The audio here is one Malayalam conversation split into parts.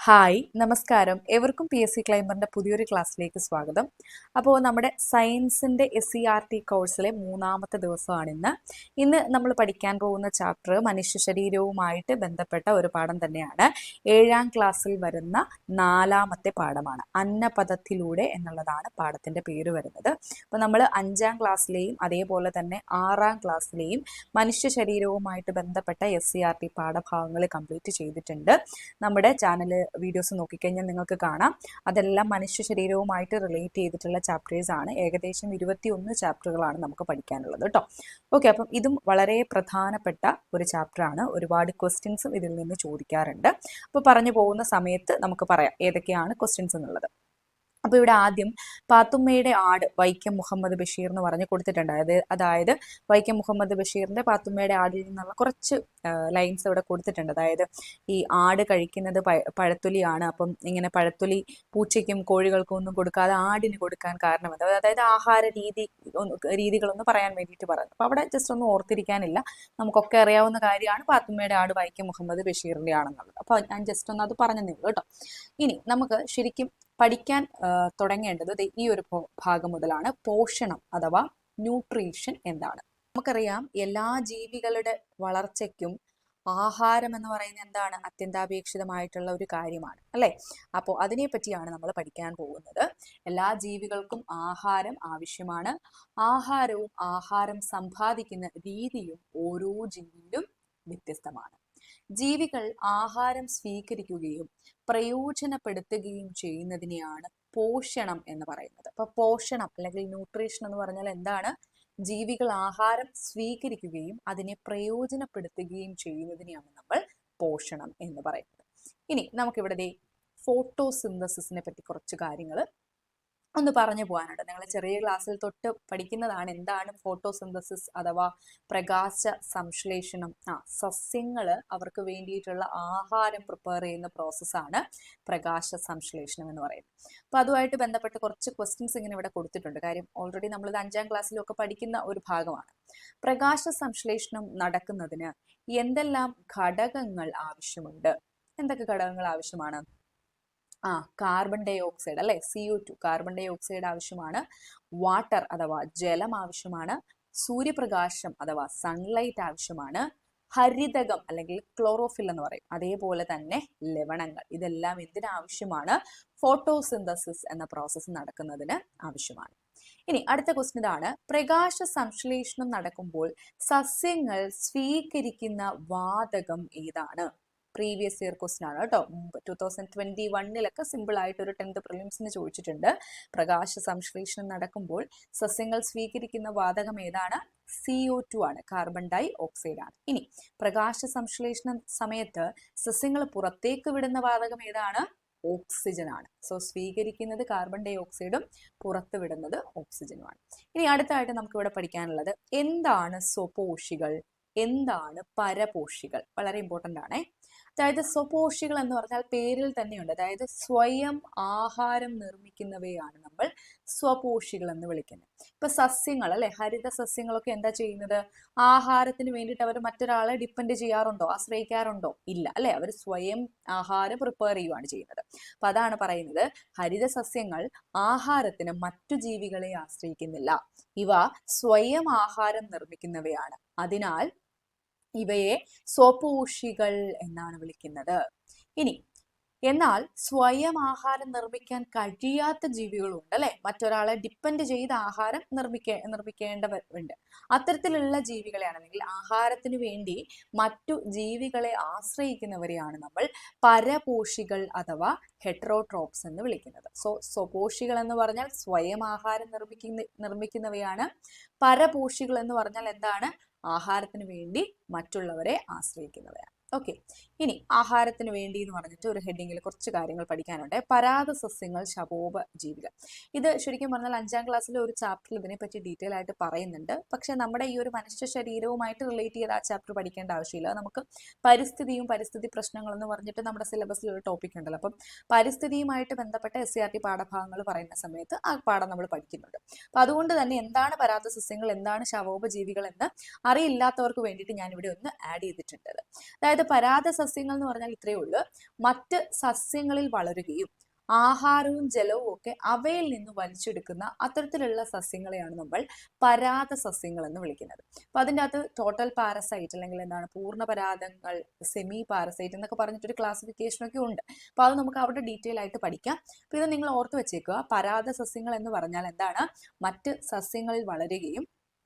ഹായ് നമസ്കാരം ഏവർക്കും PSC ക്ലൈംബറിൻ്റെ പുതിയൊരു ക്ലാസ്സിലേക്ക് സ്വാഗതം. അപ്പോൾ നമ്മുടെ സയൻസിൻ്റെ SCERT കോഴ്സിലെ മൂന്നാമത്തെ ദിവസമാണ് ഇന്ന് നമ്മൾ പഠിക്കാൻ പോകുന്ന ചാപ്റ്റർ മനുഷ്യ ശരീരവുമായിട്ട് ബന്ധപ്പെട്ട ഒരു പാഠം തന്നെയാണ്. 7ാം ക്ലാസ്സിൽ വരുന്ന 4ാമത്തെ പാഠമാണ്. അന്നപഥത്തിലൂടെ എന്നുള്ളതാണ് പാഠത്തിൻ്റെ പേര് വരുന്നത്. അപ്പോൾ നമ്മൾ 5ാം ക്ലാസ്സിലെയും അതേപോലെ തന്നെ 6ാം ക്ലാസ്സിലെയും മനുഷ്യ ശരീരവുമായിട്ട് ബന്ധപ്പെട്ട SCERT പാഠഭാഗങ്ങൾ കംപ്ലീറ്റ് ചെയ്തിട്ടുണ്ട്. നമ്മുടെ ചാനൽ വീഡിയോസ് നോക്കിക്കഴിഞ്ഞാൽ നിങ്ങൾക്ക് കാണാം. അതെല്ലാം മനുഷ്യ ശരീരവുമായിട്ട് റിലേറ്റ് ചെയ്തിട്ടുള്ള ചാപ്റ്റേഴ്സ് ആണ്. ഏകദേശം 21 ചാപ്റ്ററുകളാണ് നമുക്ക് പഠിക്കാനുള്ളത് കേട്ടോ. ഓക്കെ, അപ്പം ഇതും വളരെ പ്രധാനപ്പെട്ട ഒരു ചാപ്റ്ററാണ്. ഒരുപാട് ക്വസ്റ്റ്യൻസും ഇതിൽ നിന്ന് ചോദിക്കാറുണ്ട്. അപ്പോൾ പറഞ്ഞു പോകുന്ന സമയത്ത് നമുക്ക് പറയാം ഏതൊക്കെയാണ് ക്വസ്റ്റ്യൻസ് എന്നുള്ളത്. അപ്പോൾ ഇവിടെ ആദ്യം പാത്തുമ്മയുടെ ആട് വൈക്കം മുഹമ്മദ് ബഷീർ എന്ന് പറഞ്ഞ് കൊടുത്തിട്ടുണ്ട്. അതായത് വൈക്കം മുഹമ്മദ് ബഷീറിൻ്റെ പാത്തുമ്മയുടെ ആടിൽ നിന്നുള്ള കുറച്ച് ലൈൻസ് ഇവിടെ കൊടുത്തിട്ടുണ്ട്. അതായത് ഈ ആട് കഴിക്കുന്നത് പഴത്തൊലിയാണ്. അപ്പം ഇങ്ങനെ പഴത്തൊലി പൂച്ചയ്ക്കും കോഴികൾക്കും ഒന്നും കൊടുക്കാതെ ആടിന് കൊടുക്കാൻ കാരണം എന്താ? അതായത് ആഹാര രീതികളൊന്ന് പറയാൻ വേണ്ടിയിട്ട് പറഞ്ഞു. അപ്പോൾ അവിടെ ജസ്റ്റ് ഒന്നും ഓർത്തിരിക്കാനില്ല, നമുക്കൊക്കെ അറിയാവുന്ന കാര്യമാണ് പാത്തുമ്മയുടെ ആട് വൈക്കം മുഹമ്മദ് ബഷീറിൻ്റെ ആണെന്നുള്ളത്. അപ്പോൾ ഞാൻ ജസ്റ്റ് ഒന്ന് അത് പറഞ്ഞു കേട്ടോ. ഇനി നമുക്ക് ശരിക്കും പഠിക്കാൻ തുടങ്ങേണ്ടത് ഈ ഒരു ഭാഗം മുതലാണ്. പോഷണം അഥവാ ന്യൂട്രീഷൻ എന്താണ്? നമുക്കറിയാം എല്ലാ ജീവികളുടെ വളർച്ചയ്ക്കും ആഹാരം എന്ന് പറയുന്നത് എന്താണ്? അത്യന്താപേക്ഷിതമായിട്ടുള്ള ഒരു കാര്യമാണ് അല്ലേ? അപ്പോൾ അതിനെ പറ്റിയാണ് നമ്മൾ പഠിക്കാൻ പോകുന്നത്. എല്ലാ ജീവികൾക്കും ആഹാരം ആവശ്യമാണ്. ആഹാരം സമ്പാദിക്കുന്ന രീതിയും ഓരോ ജീവിയിലും വ്യത്യസ്തമാണ്. ജീവികൾ ആഹാരം സ്വീകരിക്കുകയും പ്രയോജനപ്പെടുത്തുകയും ചെയ്യുന്നതിനെയാണ് പോഷണം എന്ന് പറയുന്നത്. അപ്പൊ പോഷണം അല്ലെങ്കിൽ ന്യൂട്രീഷൻ എന്ന് പറഞ്ഞാൽ എന്താണ്? ജീവികൾ ആഹാരം സ്വീകരിക്കുകയും അതിനെ പ്രയോജനപ്പെടുത്തുകയും ചെയ്യുന്നതിനെയാണ് നമ്മൾ പോഷണം എന്ന് പറയുന്നത്. ഇനി നമുക്കിവിടെ ഫോട്ടോസിന്തസിസിനെ പറ്റി കുറച്ച് കാര്യങ്ങൾ ഒന്ന് പറഞ്ഞു പോകാനുണ്ട്. നിങ്ങൾ ചെറിയ ക്ലാസ്സിൽ തൊട്ട് പഠിക്കുന്നതാണ് എന്താണ് ഫോട്ടോസിന്തസിസ് അഥവാ പ്രകാശ സംശ്ലേഷണം. സസ്യങ്ങൾ അവർക്ക് വേണ്ടിയിട്ടുള്ള ആഹാരം പ്രിപ്പയർ ചെയ്യുന്ന പ്രോസസ്സാണ് പ്രകാശ സംശ്ലേഷണം എന്ന് പറയുന്നത്. അപ്പോൾ അതുമായിട്ട് ബന്ധപ്പെട്ട് കുറച്ച് ക്വസ്റ്റ്യൻസ് ഇങ്ങനെ ഇവിടെ കൊടുത്തിട്ടുണ്ട്. കാര്യം ഓൾറെഡി നമ്മളിത് 5ാം ക്ലാസ്സിലൊക്കെ പഠിക്കുന്ന ഒരു ഭാഗമാണ്. പ്രകാശ സംശ്ലേഷണം നടക്കുന്നതിന് എന്തെല്ലാം ഘടകങ്ങൾ ആവശ്യമുണ്ട്? എന്തൊക്കെ ഘടകങ്ങൾ ആവശ്യമാണ്? കാർബൺ ഡൈ ഓക്സൈഡ് അല്ലെ, CO2 കാർബൺ ഡൈ ഓക്സൈഡ് ആവശ്യമാണ്. വാട്ടർ അഥവാ ജലം ആവശ്യമാണ്. സൂര്യപ്രകാശം അഥവാ സൺലൈറ്റ് ആവശ്യമാണ്. ഹരിതകം അല്ലെങ്കിൽ ക്ലോറോഫിൽ എന്ന് പറയും. അതേപോലെ തന്നെ ലവണങ്ങൾ. ഇതെല്ലാം എന്തിനാവശ്യമാണ്? ഫോട്ടോസിന്തസിസ് എന്ന പ്രോസസ്സ് നടക്കുന്നതിന് ആവശ്യമാണ്. ഇനി അടുത്ത ക്വസ്റ്റ്യൻ ഇതാണ്. പ്രകാശ സംശ്ലേഷണം നടക്കുമ്പോൾ സസ്യങ്ങൾ സ്വീകരിക്കുന്ന വാതകം ഏതാണ്? പ്രീവിയസ് ഇയർ ക്വസ്റ്റ്യൻ ആണ് കേട്ടോ. 2021 സിമ്പിൾ ആയിട്ട് ഒരു 10th പ്രിലിംസിന് ചോദിച്ചിട്ടുണ്ട്. പ്രകാശ സംശ്ലേഷണം നടക്കുമ്പോൾ സസ്യങ്ങൾ സ്വീകരിക്കുന്ന വാതകം ഏതാണ്? CO2 ആണ്, കാർബൺ ഡൈ ഓക്സൈഡ് ആണ്. ഇനി പ്രകാശ സംശ്ലേഷണ സമയത്ത് സസ്യങ്ങൾ പുറത്തേക്ക് വിടുന്ന വാതകം ഏതാണ്? ഓക്സിജൻ ആണ്. സോ സ്വീകരിക്കുന്നത് കാർബൺ ഡൈ ഓക്സൈഡും പുറത്ത് വിടുന്നത് ഓക്സിജനുമാണ്. ഇനി അടുത്തായിട്ട് നമുക്ക് ഇവിടെ പഠിക്കാനുള്ളത് എന്താണ് സ്വപോഷികൾ, എന്താണ് പരപോഷികൾ? വളരെ ഇമ്പോർട്ടൻ്റ് ആണേ. അതായത് സ്വപോഷികൾ എന്ന് പറഞ്ഞാൽ പേരിൽ തന്നെയുണ്ട്. അതായത് സ്വയം ആഹാരം നിർമ്മിക്കുന്നവയാണ് നമ്മൾ സ്വപോഷികൾ എന്ന് വിളിക്കുന്നത്. ഇപ്പൊ സസ്യങ്ങൾ അല്ലെ, ഹരിത സസ്യങ്ങളൊക്കെ എന്താ ചെയ്യുന്നത്? ആഹാരത്തിന് വേണ്ടിയിട്ട് അവർ മറ്റൊരാളെ ഡിപ്പെൻഡ് ചെയ്യാറുണ്ടോ, ആശ്രയിക്കാറുണ്ടോ? ഇല്ല അല്ലെ, അവർ സ്വയം ആഹാരം പ്രിപ്പയർ ചെയ്യുകയാണ് ചെയ്യുന്നത്. അപ്പൊ അതാണ് പറയുന്നത്, ഹരിത സസ്യങ്ങൾ ആഹാരത്തിന് മറ്റു ജീവികളെ ആശ്രയിക്കുന്നില്ല. ഇവ സ്വയം ആഹാരം നിർമ്മിക്കുന്നവയാണ്. അതിനാൽ ഇവയെ സ്വപോഷികൾ എന്നാണ് വിളിക്കുന്നത്. ഇനി എന്നാൽ സ്വയം ആഹാരം നിർമ്മിക്കാൻ കഴിയാത്ത ജീവികളുണ്ട് അല്ലെ, മറ്റൊരാളെ ഡിപ്പെൻഡ് ചെയ്ത് ആഹാരം നിർമ്മിക്കേണ്ടവരുണ്ട്. അത്തരത്തിലുള്ള ജീവികളെയാണെങ്കിൽ ആഹാരത്തിന് വേണ്ടി മറ്റു ജീവികളെ ആശ്രയിക്കുന്നവരെയാണ് നമ്മൾ പരപോഷികൾ അഥവാ ഹെറ്ററോട്രോപ്സ് എന്ന് വിളിക്കുന്നത്. സ്വപോഷികൾ എന്ന് പറഞ്ഞാൽ സ്വയം ആഹാരം നിർമ്മിക്കുന്നവയാണ്. പരപോഷികൾ എന്ന് പറഞ്ഞാൽ എന്താണ്? ആഹാരത്തിന് വേണ്ടി മറ്റുള്ളവരെ ആശ്രയിക്കുന്നവരാണ്. ഓക്കെ, ഇനി ആഹാരത്തിന് വേണ്ടി എന്ന് പറഞ്ഞിട്ട് ഒരു ഹെഡിങ്ങിൽ കുറച്ച് കാര്യങ്ങൾ പഠിക്കാനുണ്ട്. പരാഗ സസ്യങ്ങൾ, ശപോപ ജീവികൾ. ഇത് ശരിക്കും പറഞ്ഞാൽ 5ാം ക്ലാസ്സിലെ ഒരു ചാപ്റ്ററിൽ ഇതിനെപ്പറ്റി ഡീറ്റെയിൽ ആയിട്ട് പറയുന്നുണ്ട്. പക്ഷെ നമ്മുടെ ഈ ഒരു മനുഷ്യ ശരീരവുമായിട്ട് റിലേറ്റ് ചെയ്ത് ആ ചാപ്റ്റർ പഠിക്കേണ്ട ആവശ്യമില്ല. നമുക്ക് പരിസ്ഥിതി പ്രശ്നങ്ങൾ എന്ന് പറഞ്ഞിട്ട് നമ്മുടെ സിലബസിൽ ഒരു ടോപ്പിക് ഉണ്ടല്ലോ. അപ്പം പരിസ്ഥിതിയുമായിട്ട് ബന്ധപ്പെട്ട SCERT പാഠഭാഗങ്ങൾ പറയുന്ന സമയത്ത് ആ പാഠം നമ്മൾ പഠിക്കുന്നുണ്ട്. അപ്പം അതുകൊണ്ട് തന്നെ എന്താണ് പരാഗ സസ്യങ്ങൾ, എന്താണ് ശവോപജീവികൾ എന്ന് അറിയില്ലാത്തവർക്ക് വേണ്ടിയിട്ട് ഞാനിവിടെ ഒന്ന് ആഡ് ചെയ്തിട്ടുണ്ട്. അതായത് അതായത് പരാത സസ്യങ്ങൾ എന്ന് പറഞ്ഞാൽ ഇത്രയേ ഉള്ളൂ, മറ്റ് സസ്യങ്ങളിൽ വളരുകയും ആഹാരവും ജലവും ഒക്കെ അവയിൽ നിന്ന് വലിച്ചെടുക്കുന്ന അത്തരത്തിലുള്ള സസ്യങ്ങളെയാണ് നമ്മൾ പരാത സസ്യങ്ങൾ എന്ന് വിളിക്കുന്നത്. അപ്പൊ അതിൻ്റെ അകത്ത് ടോട്ടൽ പാരസൈറ്റ് അല്ലെങ്കിൽ എന്താണ് പൂർണ്ണ പരാതങ്ങൾ, സെമി പാരസൈറ്റ് എന്നൊക്കെ പറഞ്ഞിട്ടൊരു ക്ലാസിഫിക്കേഷൻ ഒക്കെ ഉണ്ട്. അപ്പൊ അത് നമുക്ക് അവിടെ ഡീറ്റെയിൽ ആയിട്ട് പഠിക്കാം. അപ്പൊ ഇത് നിങ്ങൾ ഓർത്ത് വെച്ചേക്കുക. പരാത സസ്യങ്ങൾ എന്ന് പറഞ്ഞാൽ എന്താണ്? മറ്റ് സസ്യങ്ങളിൽ വളരുകയും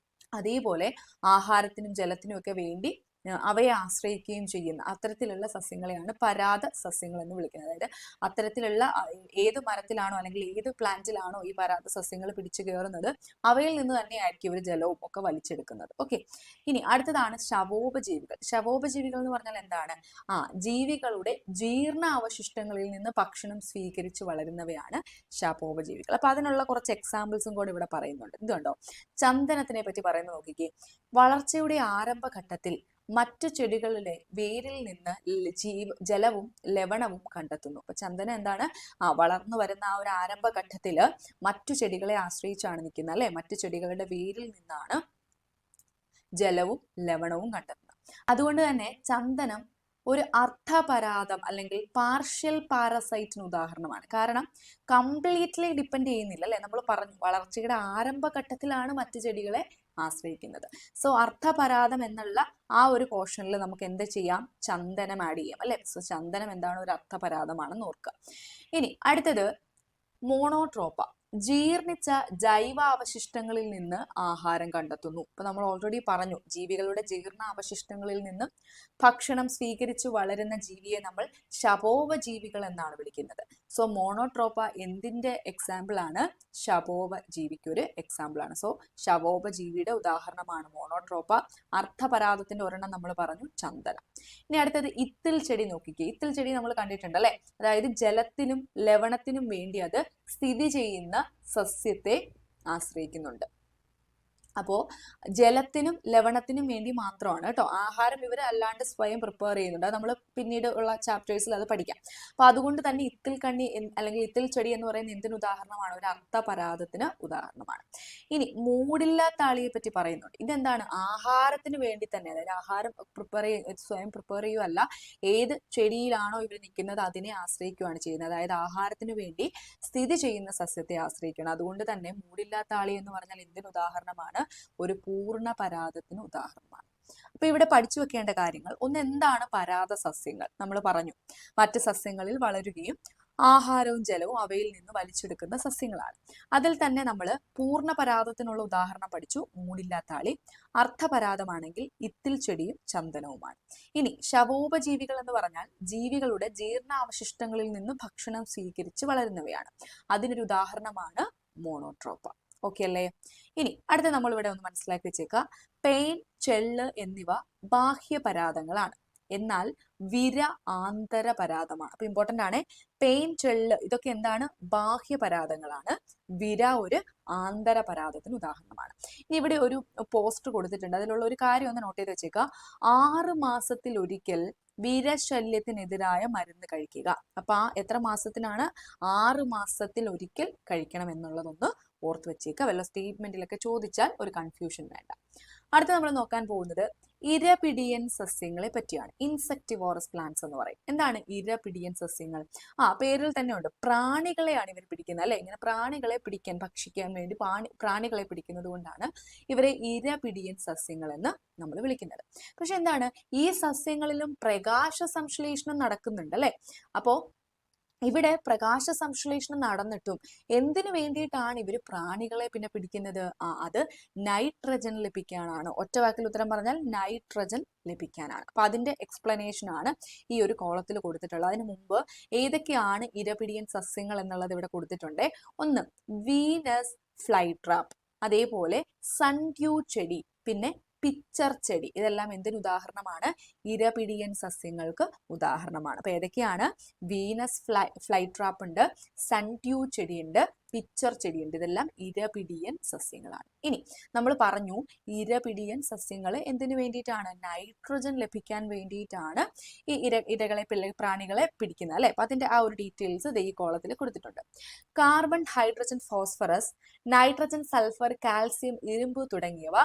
അതേപോലെ ആഹാരത്തിനും ജലത്തിനും ഒക്കെ വേണ്ടി അവയെ ആശ്രയിക്കുകയും ചെയ്യുന്ന അത്തരത്തിലുള്ള സസ്യങ്ങളെയാണ് പരാത സസ്യങ്ങൾ എന്ന് വിളിക്കുന്നത്. അതായത് അത്തരത്തിലുള്ള ഏത് മരത്തിലാണോ അല്ലെങ്കിൽ ഏത് പ്ലാന്റിലാണോ ഈ പരാത സസ്യങ്ങൾ പിടിച്ചു കയറുന്നത് അവയിൽ നിന്ന് തന്നെയായിരിക്കും ഇവർ ജലവും ഒക്കെ വലിച്ചെടുക്കുന്നത്. ഓക്കെ, ഇനി അടുത്തതാണ് ശവോപജീവികൾ. ശവോപജീവികൾ എന്ന് പറഞ്ഞാൽ എന്താണ്? ജീവികളുടെ ജീർണ അവശിഷ്ടങ്ങളിൽ നിന്ന് ഭക്ഷണം സ്വീകരിച്ച് വളരുന്നവയാണ് ശവോപജീവികൾ. അപ്പൊ അതിനുള്ള കുറച്ച് എക്സാമ്പിൾസും കൂടെ ഇവിടെ പറയുന്നുണ്ട്. ഇതുണ്ടോ, ചന്ദനത്തിനെ പറ്റി പറയുന്നത് നോക്കിക്കേ. വളർച്ചയുടെ ആരംഭഘട്ടത്തിൽ മറ്റു ചെടികളിലെ വേരിൽ നിന്ന് ജലവും ലവണവും കണ്ടെത്തുന്നു. അപ്പൊ ചന്ദനം എന്താണ്? വളർന്നു വരുന്ന ആ ഒരു ആരംഭഘട്ടത്തില് മറ്റു ചെടികളെ ആശ്രയിച്ചാണ് നിൽക്കുന്നത് അല്ലെ. മറ്റു ചെടികളുടെ വേരിൽ നിന്നാണ് ജലവും ലവണവും കണ്ടെത്തുന്നത്. അതുകൊണ്ട് തന്നെ ചന്ദനം ഒരു അർദ്ധപരാതം അല്ലെങ്കിൽ പാർഷ്യൽ പാരസൈറ്റിന് ഉദാഹരണമാണ്. കാരണം കംപ്ലീറ്റ്ലി ഡിപ്പെൻഡ് ചെയ്യുന്നില്ല അല്ലെ. നമ്മൾ പറഞ്ഞു വളർച്ചയുടെ ആരംഭഘട്ടത്തിലാണ് മറ്റു ചെടികളെ ആശ്രയിക്കുന്നത്. സോ അർദ്ധപരാതം എന്നുള്ള ആ ഒരു പോർഷനിൽ നമുക്ക് എന്ത് ചെയ്യാം? ചന്ദനം ആഡ് ചെയ്യാം അല്ലെ. സോ ചന്ദനം എന്താണ്? ഒരു അർദ്ധപരാതമാണെന്ന് ഓർക്കുക. ഇനി അടുത്തത് മോണോട്രോപ്പ. ജീർണിച്ച ജൈവ അവശിഷ്ടങ്ങളിൽ നിന്ന് ആഹാരം കണ്ടെത്തുന്നു. ഇപ്പൊ നമ്മൾ ഓൾറെഡി പറഞ്ഞു, ജീവികളുടെ ജീർണ അവശിഷ്ടങ്ങളിൽ നിന്ന് ഭക്ഷണം സ്വീകരിച്ചു വളരുന്ന ജീവിയെ നമ്മൾ ശവോപജീവികൾ എന്നാണ് വിളിക്കുന്നത്. സോ മോണോട്രോപ്പ എന്തിന്റെ എക്സാമ്പിൾ ആണ്? ശവോപജീവിക്ക് ഒരു എക്സാമ്പിൾ ആണ്. സോ ശവോപജീവിയുടെ ഉദാഹരണമാണ് മോണോട്രോപ്പ. അർദ്ധപരാതത്തിന്റെ ഒരെണ്ണം നമ്മൾ പറഞ്ഞു, ചന്ദനം. ഇനി അടുത്തത് ഇത്തിൽ ചെടി നോക്കിക്കേ. ഇത്തിൽ ചെടി നമ്മൾ കണ്ടിട്ടുണ്ട് അല്ലെ. അതായത് ജലത്തിനും ലവണത്തിനും വേണ്ടി അത് സ്ഥിതി ചെയ്യുന്ന സസ്യത്തെ ആശ്രയിക്കുന്നുണ്ട്. അപ്പോൾ ജലത്തിനും ലവണത്തിനും വേണ്ടി മാത്രമാണ് കേട്ടോ. ആഹാരം ഇവർ അല്ലാണ്ട് സ്വയം പ്രിപ്പയർ ചെയ്യുന്നുണ്ട്. അത് നമ്മൾ പിന്നീട് ഉള്ള ചാപ്റ്റേഴ്സിൽ അത് പഠിക്കാം. അപ്പൊ അതുകൊണ്ട് തന്നെ ഇത്തിൽ കണ്ണി അല്ലെങ്കിൽ ഇത്തിൽ ചെടി എന്ന് പറയുന്ന എന്തിന് ഉദാഹരണമാണ്? ഒരു അർദ്ധപരാതത്തിന് ഉദാഹരണമാണ്. ഇനി മൂടില്ലാത്താളിയെ പറ്റി പറയുന്നുണ്ട്. ഇതെന്താണ്? ആഹാരത്തിന് വേണ്ടി തന്നെ, അതായത് ആഹാരം സ്വയം പ്രിപ്പയർ ചെയ്യുകയല്ല, ഏത് ചെടിയിലാണോ ഇവർ നിൽക്കുന്നത് അതിനെ ആശ്രയിക്കുകയാണ് ചെയ്യുന്നത്. അതായത് ആഹാരത്തിന് വേണ്ടി സ്ഥിതി ചെയ്യുന്ന സസ്യത്തെ ആശ്രയിക്കണം. അതുകൊണ്ട് തന്നെ മൂടില്ലാത്താളി എന്ന് പറഞ്ഞാൽ എന്തിന് ഉദാഹരണമാണ്? ഒരു പൂർണ്ണ പരാതത്തിന് ഉദാഹരണമാണ്. അപ്പൊ ഇവിടെ പഠിച്ചു വെക്കേണ്ട കാര്യങ്ങൾ, ഒന്ന് എന്താണ് പരാത സസ്യങ്ങൾ? നമ്മൾ പറഞ്ഞു മറ്റ് സസ്യങ്ങളിൽ വളരുകയും ആഹാരവും ജലവും അവയിൽ നിന്ന് വലിച്ചെടുക്കുന്ന സസ്യങ്ങളാണ്. അതിൽ തന്നെ നമ്മൾ പൂർണ്ണ പരാതത്തിനുള്ള ഉദാഹരണം പഠിച്ചു, മൂടില്ലാത്താളി. അർദ്ധപരാതമാണെങ്കിൽ ഇത്തിൽ ചെടിയും ചന്ദനവുമാണ്. ഇനി ശവോപജീവികൾ എന്ന് പറഞ്ഞാൽ ജീവികളുടെ ജീർണാവശിഷ്ടങ്ങളിൽ നിന്ന് ഭക്ഷണം സ്വീകരിച്ച് വളരുന്നവയാണ്. അതിനൊരു ഉദാഹരണമാണ് മോണോട്രോപ്പ. ഓക്കെ അല്ലേ? ഇനി അടുത്ത നമ്മൾ ഇവിടെ ഒന്ന് മനസ്സിലാക്കി വെച്ചേക്കുക. പെയിൻ, ചെള്ള് എന്നിവ ബാഹ്യപരാതങ്ങളാണ്. എന്നാൽ വിര ആന്തരപരാതമാണ്. അപ്പൊ ഇമ്പോർട്ടന്റ് ആണ്. പെയിൻ, ചെള്ള് ഇതൊക്കെ എന്താണ്? ബാഹ്യപരാതങ്ങളാണ്. വിര ഒരു ആന്തരപരാതത്തിന് ഉദാഹരണമാണ്. ഇനി ഇവിടെ ഒരു പോസ്റ്റ് കൊടുത്തിട്ടുണ്ട്. അതിലുള്ള ഒരു കാര്യം ഒന്ന് നോട്ട് ചെയ്ത് വെച്ചേക്കുക. 6 മാസത്തിൽ ഒരിക്കൽ വിരശല്യത്തിനെതിരായ മരുന്ന് കഴിക്കുക. അപ്പൊ എത്ര മാസത്തിനാണ്? 6 മാസത്തിൽ ഒരിക്കൽ കഴിക്കണം എന്നുള്ളതൊന്ന് ഓർത്ത് വെച്ചേക്കുക. വല്ല സ്റ്റേറ്റ്മെന്റിലൊക്കെ ചോദിച്ചാൽ ഒരു കൺഫ്യൂഷൻ വേണ്ട. അടുത്ത നമ്മൾ നോക്കാൻ പോകുന്നത് ഇരപിടിയൻ സസ്യങ്ങളെ പറ്റിയാണ്. ഇൻസെക്ടിവോറസ് പ്ലാന്റ്സ് എന്ന് പറയും. എന്താണ് ഇരപിടിയൻ സസ്യങ്ങൾ? പേരിൽ തന്നെ ഉണ്ട്. പ്രാണികളെയാണ് ഇവർ പിടിക്കുന്നത് അല്ലെ. ഇങ്ങനെ പ്രാണികളെ പിടിക്കാൻ, ഭക്ഷിക്കാൻ വേണ്ടി പ്രാണികളെ പിടിക്കുന്നത് കൊണ്ടാണ് ഇവരെ ഇരപിടിയൻ സസ്യങ്ങൾ എന്ന് നമ്മൾ വിളിക്കുന്നത്. പക്ഷെ എന്താണ്, ഈ സസ്യങ്ങളിലും പ്രകാശ സംശ്ലേഷണം നടക്കുന്നുണ്ട് അല്ലെ. അപ്പോ ഇവിടെ പ്രകാശ സംശ്ലേഷണം നടന്നിട്ടും എന്തിനു വേണ്ടിയിട്ടാണ് ഇവർ പ്രാണികളെ പിന്നെ പിടിക്കുന്നത്? അത് നൈട്രജൻ ലഭിക്കാനാണ്. ഒറ്റ വാക്കിൽ ഉത്തരം പറഞ്ഞാൽ നൈട്രജൻ ലഭിക്കാനാണ്. അപ്പൊ അതിന്റെ എക്സ്പ്ലനേഷൻ ആണ് ഈ ഒരു കോളത്തിൽ കൊടുത്തിട്ടുള്ളത്. അതിന് മുമ്പ് ഏതൊക്കെയാണ് ഇരപിടിയൻ സസ്യങ്ങൾ എന്നുള്ളത് ഇവിടെ കൊടുത്തിട്ടുണ്ട്. ഒന്ന് വീനസ് ഫ്ലൈട്രാപ്പ്, അതേപോലെ സൺഡ്യൂ ചെടി, പിന്നെ പിച്ചർ ചെടി. ഇതെല്ലാം എന്തിന് ഉദാഹരണമാണ്? ഇരപിടിയൻ സസ്യങ്ങൾക്ക് ഉദാഹരണമാണ്. അപ്പൊ ഏതൊക്കെയാണ്? വീനസ് ഫ്ലൈട്രാപ്പ് ഉണ്ട്, സൺഡ്യൂ ചെടിയുണ്ട്, പിച്ചർ ചെടിയുണ്ട്. ഇതെല്ലാം ഇരപിടിയൻ സസ്യങ്ങളാണ്. ഇനി നമ്മൾ പറഞ്ഞു ഇരപിടിയൻ സസ്യങ്ങൾ എന്തിനു വേണ്ടിയിട്ടാണ്? നൈട്രജൻ ലഭിക്കാൻ വേണ്ടിയിട്ടാണ് ഈ ഇരകളെ പ്രാണികളെ പിടിക്കുന്നത് അല്ലെ. അപ്പൊ അതിന്റെ ആ ഒരു ഡീറ്റെയിൽസ് ഈ കോളത്തിൽ കൊടുത്തിട്ടുണ്ട്. Carbon, hydrogen, phosphorus, nitrogen, sulphur, calcium, ഇരുമ്പ് തുടങ്ങിയവ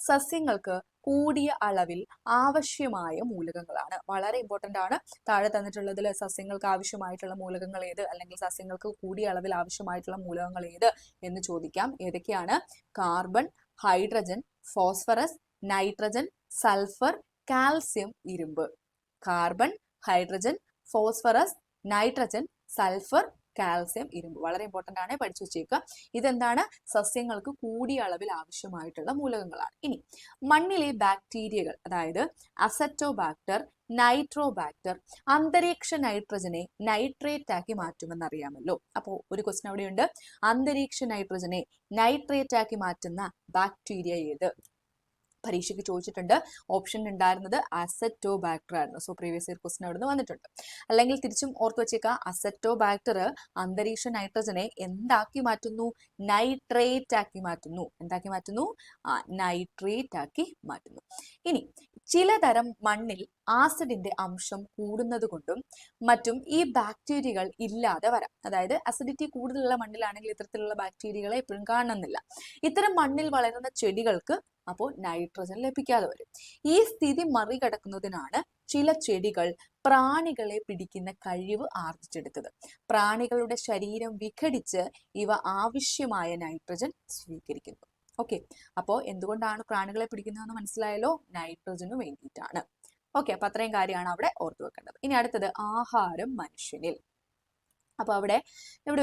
സസ്യങ്ങൾക്ക് കൂടിയ അളവിൽ ആവശ്യമായ മൂലകങ്ങളാണ്. വളരെ ഇമ്പോർട്ടന്റ് ആണ്. താഴെ തന്നിട്ടുള്ളതിൽ സസ്യങ്ങൾക്ക് ആവശ്യമായിട്ടുള്ള മൂലകങ്ങൾ ഏത്, അല്ലെങ്കിൽ സസ്യങ്ങൾക്ക് കൂടിയ അളവിൽ ആവശ്യമായിട്ടുള്ള മൂലകങ്ങൾ ഏത് എന്ന് ചോദിക്കാം. ഏതൊക്കെയാണ്? Carbon, hydrogen, phosphorus, nitrogen, sulphur, calcium, ഇരുമ്പ്. Carbon, hydrogen, phosphorus, nitrogen, sulphur, calcium, ഇരുമ്പ്. വളരെ ഇമ്പോർട്ടന്റ് ആണ്, പഠിച്ചു വെച്ചേക്കുക. ഇതെന്താണ്? സസ്യങ്ങൾക്ക് കൂടിയ അളവിൽ ആവശ്യമായിട്ടുള്ള മൂലകങ്ങളാണ്. ഇനി മണ്ണിലെ ബാക്ടീരിയകൾ, അതായത് അസറ്റോബാക്ടർ, നൈട്രോബാക്ടർ അന്തരീക്ഷ നൈട്രജനെ നൈട്രേറ്റ് ആക്കി മാറ്റുമെന്ന് അറിയാമല്ലോ. അപ്പോൾ ഒരു ക്വസ്റ്റ്യൻ അവിടെയുണ്ട്, അന്തരീക്ഷ നൈട്രജനെ നൈട്രേറ്റ് ആക്കി മാറ്റുന്ന ബാക്ടീരിയ ഏത്? പരീക്ഷയ്ക്ക് ചോദിച്ചിട്ടുണ്ട്. ഓപ്ഷൻ ഉണ്ടായിരുന്നത് അസറ്റോബാക്ടർ ആയിരുന്നു. സോ പ്രീവിയസ് ഇയർ ക്വസ്റ്റ്യൻ അവിടെ നിന്ന് വന്നിട്ടുണ്ട്. അല്ലെങ്കിൽ തിരിച്ചും ഓർത്ത് വെച്ചേക്കുക, അസറ്റോബാക്ടർ അന്തരീക്ഷ നൈട്രജനെ എന്താക്കി മാറ്റുന്നു? നൈട്രേറ്റ് ആക്കി മാറ്റുന്നു. എന്താക്കി മാറ്റുന്നു? നൈട്രേറ്റ് ആക്കി മാറ്റുന്നു. ഇനി ചിലതരം മണ്ണിൽ ആസിഡിന്റെ അംശം കൂടുന്നത് കൊണ്ടും മറ്റും ഈ ബാക്ടീരിയകൾ ഇല്ലാതെ വരാം. അതായത് അസിഡിറ്റി കൂടുതലുള്ള മണ്ണിലാണെങ്കിൽ ഇത്തരത്തിലുള്ള ബാക്ടീരിയകളെ എപ്പോഴും കാണുന്നില്ല. ഇത്തരം മണ്ണിൽ വളരുന്ന ചെടികൾക്ക് അപ്പോൾ നൈട്രജൻ ലഭിക്കാതെ വരും. ഈ സ്ഥിതി മറികടക്കുന്നതിനാണ് ചില ചെടികൾ പ്രാണികളെ പിടിക്കുന്ന കഴിവ് ആർജിച്ചെടുത്തത്. പ്രാണികളുടെ ശരീരം വിഘടിച്ച് ഇവ ആവശ്യമായ നൈട്രജൻ സ്വീകരിക്കുന്നു. ഓക്കെ, അപ്പോൾ എന്തുകൊണ്ടാണ് പ്രാണികളെ പിടിക്കുന്നതെന്ന് മനസ്സിലായല്ലോ? നൈട്രജന് വേണ്ടിയിട്ടാണ്. ഓക്കെ, അപ്പൊ അത്രയും കാര്യമാണ് അവിടെ ഓർത്തു വെക്കേണ്ടത്. ഇനി അടുത്തത് ആഹാരം മനുഷ്യനിൽ. അപ്പൊ ഇവിടെ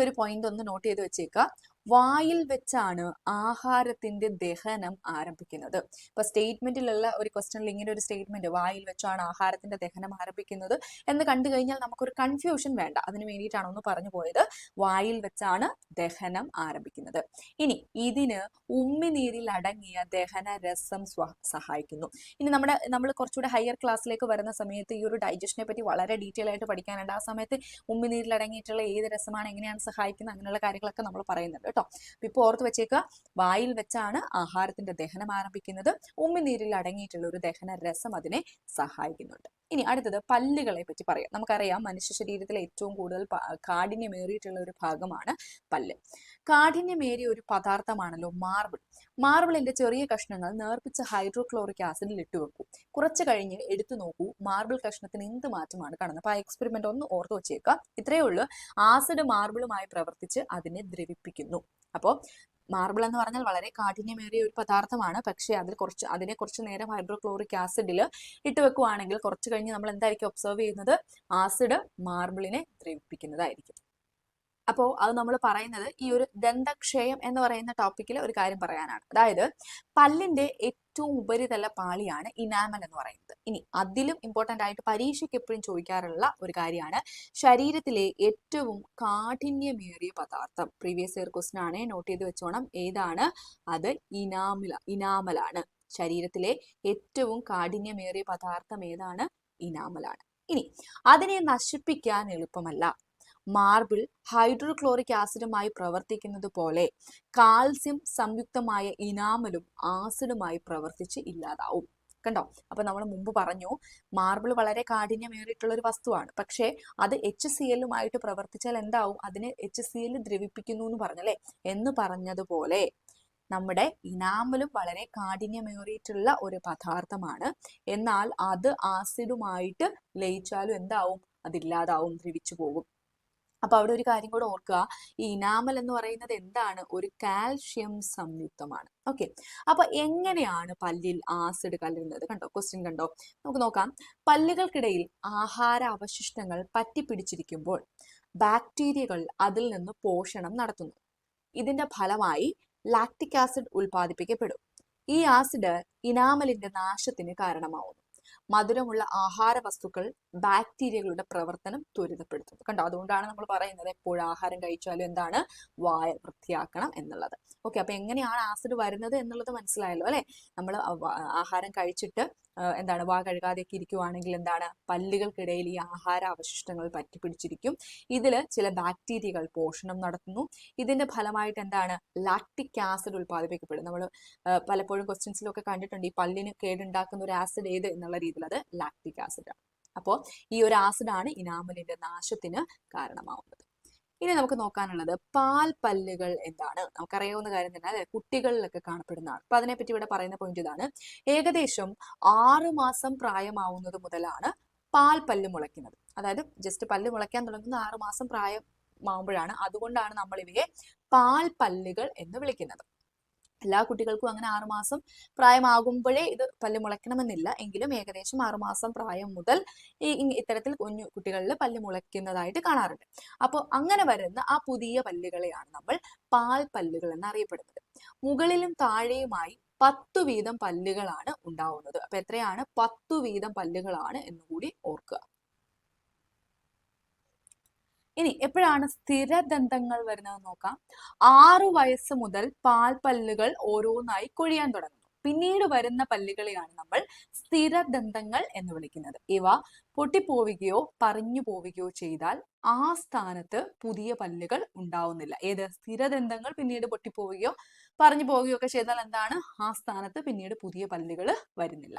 ഒരു പോയിന്റ് ഒന്ന് നോട്ട് ചെയ്ത് വെച്ചേക്കുക. വായിൽ വെച്ചാണ് ആഹാരത്തിന്റെ ദഹനം ആരംഭിക്കുന്നത്. ഇപ്പൊ സ്റ്റേറ്റ്മെന്റിലുള്ള ഒരു ക്വസ്റ്റ്യനിൽ ഇങ്ങനെ ഒരു സ്റ്റേറ്റ്മെന്റ്, വായിൽ വെച്ചാണ് ആഹാരത്തിന്റെ ദഹനം ആരംഭിക്കുന്നത് എന്ന് കണ്ടു കഴിഞ്ഞാൽ നമുക്കൊരു കൺഫ്യൂഷൻ വേണ്ട. അതിന് വേണ്ടിയിട്ടാണ് ഒന്ന് പറഞ്ഞു പോയത്. വായിൽ വെച്ചാണ് ദഹനം ആരംഭിക്കുന്നത്. ഇനി ഇതിന് ഉമ്മിനീരിൽ അടങ്ങിയ ദഹന രസം സഹായിക്കുന്നു. ഇനി നമ്മൾ കുറച്ചുകൂടെ ഹയർ ക്ലാസ്സിലേക്ക് വരുന്ന സമയത്ത് ഈ ഒരു ഡൈജഷനെ പറ്റി വളരെ ഡീറ്റെയിൽ ആയിട്ട് പഠിക്കാനുണ്ട്. ആ സമയത്ത് ഉമ്മിനീരിൽ അടങ്ങിയിട്ടുള്ള ഏത് രസമാണ്, എങ്ങനെയാണ് സഹായിക്കുന്നത്, അങ്ങനെയുള്ള കാര്യങ്ങളൊക്കെ നമ്മൾ പറയുന്നുണ്ട് കേട്ടോ. അപ്പൊ ഇപ്പൊ ഓർത്ത് വെച്ചേക്കുക, വായിൽ വെച്ചാണ് ആഹാരത്തിന്റെ ദഹനം ആരംഭിക്കുന്നത്. ഉമ്മിനീരിൽ അടങ്ങിയിട്ടുള്ള ഒരു ദഹന രസം അതിനെ സഹായിക്കുന്നുണ്ട്. ഇനി അടുത്തത് പല്ലുകളെ പറ്റി പറയാം. നമുക്കറിയാം, മനുഷ്യ ശരീരത്തിലെ ഏറ്റവും കൂടുതൽ കാഠിന്യമേറിയിട്ടുള്ള ഒരു ഭാഗമാണ് പല്ല്. കാഠിന്യമേറിയ ഒരു പദാർത്ഥമാണല്ലോ മാർബിൾ. മാർബിളിന്റെ ചെറിയ കഷ്ണങ്ങൾ നേർപ്പിച്ച ഹൈഡ്രോക്ലോറിക് ആസിഡിൽ ഇട്ടുവെക്കും. കുറച്ച് കഴിഞ്ഞ് എടുത്തു നോക്കൂ, മാർബിൾ കഷ്ണത്തിന് എന്ത് മാറ്റമാണ് കാണുന്നത്. അപ്പൊ ആ എക്സ്പെരിമെന്റ് ഒന്ന് ഓർത്തു വെച്ചേക്കുക. ഇത്രയേ ഉള്ളൂ. ആസിഡ് മാർബിളുമായി പ്രവർത്തിച്ച് അതിനെ ദ്രവിപ്പിക്കുന്നു. അപ്പോൾ മാർബിൾ എന്ന് പറഞ്ഞാൽ വളരെ കാഠിന്യമേറിയ ഒരു പദാർത്ഥമാണ്. പക്ഷേ അതിനെ കുറച്ച് നേരം ഹൈഡ്രോക്ലോറിക് ആസിഡിൽ ഇട്ട് വെക്കുവാണെങ്കിൽ കുറച്ച് കഴിഞ്ഞ് നമ്മൾ എന്തായിരിക്കും ഒബ്സർവ് ചെയ്യുന്നത്? ആസിഡ് മാർബിളിനെ ദ്രവിപ്പിക്കുന്നതായിരിക്കും. അപ്പോൾ അത് നമ്മൾ പറയുന്നത് ഈ ഒരു ദന്തക്ഷയം എന്ന് പറയുന്ന ടോപ്പിക്കിൽ ഒരു കാര്യം പറയാനാണ്. അതായത് പല്ലിന്റെ ഏറ്റവും ഉപരിതല പാളിയാണ് ഇനാമൽ എന്ന് പറയുന്നത്. ഇനി അതിലും ഇമ്പോർട്ടൻ്റ് ആയിട്ട് പരീക്ഷയ്ക്ക് എപ്പോഴും ചോദിക്കാറുള്ള ഒരു കാര്യമാണ് ശരീരത്തിലെ ഏറ്റവും കാഠിന്യമേറിയ പദാർത്ഥം. പ്രീവിയസ് ഇയർ ക്വസ്റ്റ്യൻ ആണ്, നോട്ട് ചെയ്ത് വെച്ചോണം. ഏതാണ് അത്? ഇനാമലാണ്. ശരീരത്തിലെ ഏറ്റവും കാഠിന്യമേറിയ പദാർത്ഥം ഏതാണ്? ഇനാമലാണ്. ഇനി അതിനെ നശിപ്പിക്കാൻ എളുപ്പമല്ല. മാർബിൾ ഹൈഡ്രോക്ലോറിക് ആസിഡുമായി പ്രവർത്തിക്കുന്നത് പോലെ കാൽസ്യം സംയുക്തമായ ഇനാമലും ആസിഡുമായി പ്രവർത്തിച്ച് ഇല്ലാതാവും. കണ്ടോ? അപ്പൊ നമ്മൾ മുമ്പ് പറഞ്ഞു, മാർബിൾ വളരെ കാഠിന്യമേറിയിട്ടുള്ള ഒരു വസ്തുവാണ്. പക്ഷേ അത് HCl പ്രവർത്തിച്ചാൽ എന്താവും? അതിനെ HCl ദ്രവിപ്പിക്കുന്നു എന്ന് പറഞ്ഞല്ലേ? എന്ന് പറഞ്ഞതുപോലെ നമ്മുടെ ഇനാമലും വളരെ കാഠിന്യമേറിയിട്ടുള്ള ഒരു പദാർത്ഥമാണ്. എന്നാൽ അത് ആസിഡുമായിട്ട് ലയിച്ചാലും എന്താവും? അതില്ലാതാവും, ദ്രവിച്ചു പോകും. അപ്പൊ അവിടെ ഒരു കാര്യം കൂടെ ഓർക്കുക, ഈ ഇനാമൽ എന്ന് പറയുന്നത് എന്താണ്? ഒരു കാൽഷ്യം സംയുക്തമാണ്. ഓക്കെ, അപ്പൊ എങ്ങനെയാണ് പല്ലിൽ ആസിഡ് കലരുന്നത്? കണ്ടോ, ക്വസ്റ്റ്യൻ കണ്ടോ? നമുക്ക് നോക്കാം. പല്ലുകൾക്കിടയിൽ ആഹാര അവശിഷ്ടങ്ങൾ പറ്റിപ്പിടിച്ചിരിക്കുമ്പോൾ ബാക്ടീരിയകൾ അതിൽ നിന്ന് പോഷണം നടത്തുന്നു. ഇതിന്റെ ഫലമായി ലാക്റ്റിക് ആസിഡ് ഉൽപ്പാദിപ്പിക്കപ്പെടും. ഈ ആസിഡ് ഇനാമലിന്റെ നാശത്തിന് കാരണമാവുന്നു. മധുരമുള്ള ആഹാര വസ്തുക്കൾ ബാക്ടീരിയകളുടെ പ്രവർത്തനം ത്വരിതപ്പെടുത്തുന്നു. കണ്ടോ? അതുകൊണ്ടാണ് നമ്മൾ പറയുന്നത് എപ്പോഴും ആഹാരം കഴിച്ചാലും എന്താണ്? വായ വൃത്തിയാക്കണം എന്നുള്ളത്. ഓക്കെ, അപ്പൊ എങ്ങനെയാണ് ആസിഡ് വരുന്നത് എന്നുള്ളത് മനസ്സിലായല്ലോ അല്ലെ? നമ്മൾ ആഹാരം കഴിച്ചിട്ട് എന്താണ് വാ കഴുകാതെയൊക്കെ ഇരിക്കുവാണെങ്കിൽ എന്താണ്? പല്ലുകൾക്കിടയിൽ ഈ ആഹാര അവശിഷ്ടങ്ങൾ പറ്റിപ്പിടിച്ചിരിക്കും. ഇതിൽ ചില ബാക്ടീരിയകൾ പോഷണം നടത്തുന്നു. ഇതിന്റെ ഫലമായിട്ട് എന്താണ്? ലാക്റ്റിക് ആസിഡ് ഉൽപ്പാദിപ്പിക്കപ്പെടും. നമ്മൾ പലപ്പോഴും ക്വസ്റ്റ്യൻസിലൊക്കെ കണ്ടിട്ടുണ്ട്, ഈ പല്ലിന് കേടുണ്ടാക്കുന്ന ഒരു ആസിഡ് ഏത് എന്നുള്ള രീതിയിൽ അത് ലാക്റ്റിക് ആസിഡ് ആണ്. അപ്പോൾ ഈ ഒരു ആസിഡാണ് ഇനാമലിന്റെ നാശത്തിന് കാരണമാവുന്നത്. ഇനി നമുക്ക് നോക്കാനുള്ളത് പാൽ പല്ലുകൾ എന്താണ്. നമുക്കറിയാവുന്ന കാര്യം തന്നെ അല്ലെ, കുട്ടികളിലൊക്കെ കാണപ്പെടുന്നതാണ്. അപ്പൊ അതിനെപ്പറ്റി ഇവിടെ പറയുന്ന പോയിന്റ് ഇതാണ്. ഏകദേശം 6 മാസം പ്രായമാവുന്നത് മുതലാണ് പാൽ പല്ല് മുളയ്ക്കുന്നത്. അതായത് ജസ്റ്റ് പല്ല് മുളയ്ക്കാൻ തുടങ്ങുന്ന 6 മാസം പ്രായമാവുമ്പോഴാണ്. അതുകൊണ്ടാണ് നമ്മൾ ഇവയെ പാൽ പല്ലുകൾ എന്ന് വിളിക്കുന്നത്. എല്ലാ കുട്ടികൾക്കും അങ്ങനെ 6 മാസം പ്രായമാകുമ്പോഴേ ഇത് പല്ല് മുളയ്ക്കണമെന്നില്ല. എങ്കിലും ഏകദേശം 6 മാസം പ്രായം മുതൽ ഇത്തരത്തിൽ കുഞ്ഞു കുട്ടികളിൽ പല്ല് മുളയ്ക്കുന്നതായിട്ട് കാണാറുണ്ട്. അപ്പോൾ അങ്ങനെ വരുന്ന ആ പുതിയ പല്ലുകളെയാണ് നമ്മൾ പാൽ പല്ലുകൾ എന്നറിയപ്പെടുന്നത്. മുകളിലും താഴെയുമായി 10 വീതം പല്ലുകളാണ് ഉണ്ടാവുന്നത്. അപ്പൊ എത്രയാണ്? 10 വീതം പല്ലുകളാണ് എന്നുകൂടി ഓർക്കുക. ഇനി എപ്പോഴാണ് സ്ഥിരദന്തങ്ങൾ വരുന്നത് നോക്കാം. 6 വയസ്സ് മുതൽ പാൽപ്പല്ലുകൾ ഓരോന്നായി കൊഴിയാൻ തുടങ്ങുന്നു. പിന്നീട് വരുന്ന പല്ലുകളെയാണ് നമ്മൾ സ്ഥിരദന്തങ്ങൾ എന്ന് വിളിക്കുന്നത്. ഇവ പൊട്ടിപ്പോവുകയോ പറഞ്ഞു പോവുകയോ ചെയ്താൽ ആ സ്ഥാനത്ത് പുതിയ പല്ലുകൾ ഉണ്ടാവുന്നില്ല. ഏത്? സ്ഥിരദന്തങ്ങൾ പിന്നീട് പൊട്ടിപ്പോവുകയോ പറഞ്ഞു പോവുകയോ ഒക്കെ ചെയ്താൽ എന്താണ്? ആ സ്ഥാനത്ത് പിന്നീട് പുതിയ പല്ലുകൾ വരുന്നില്ല.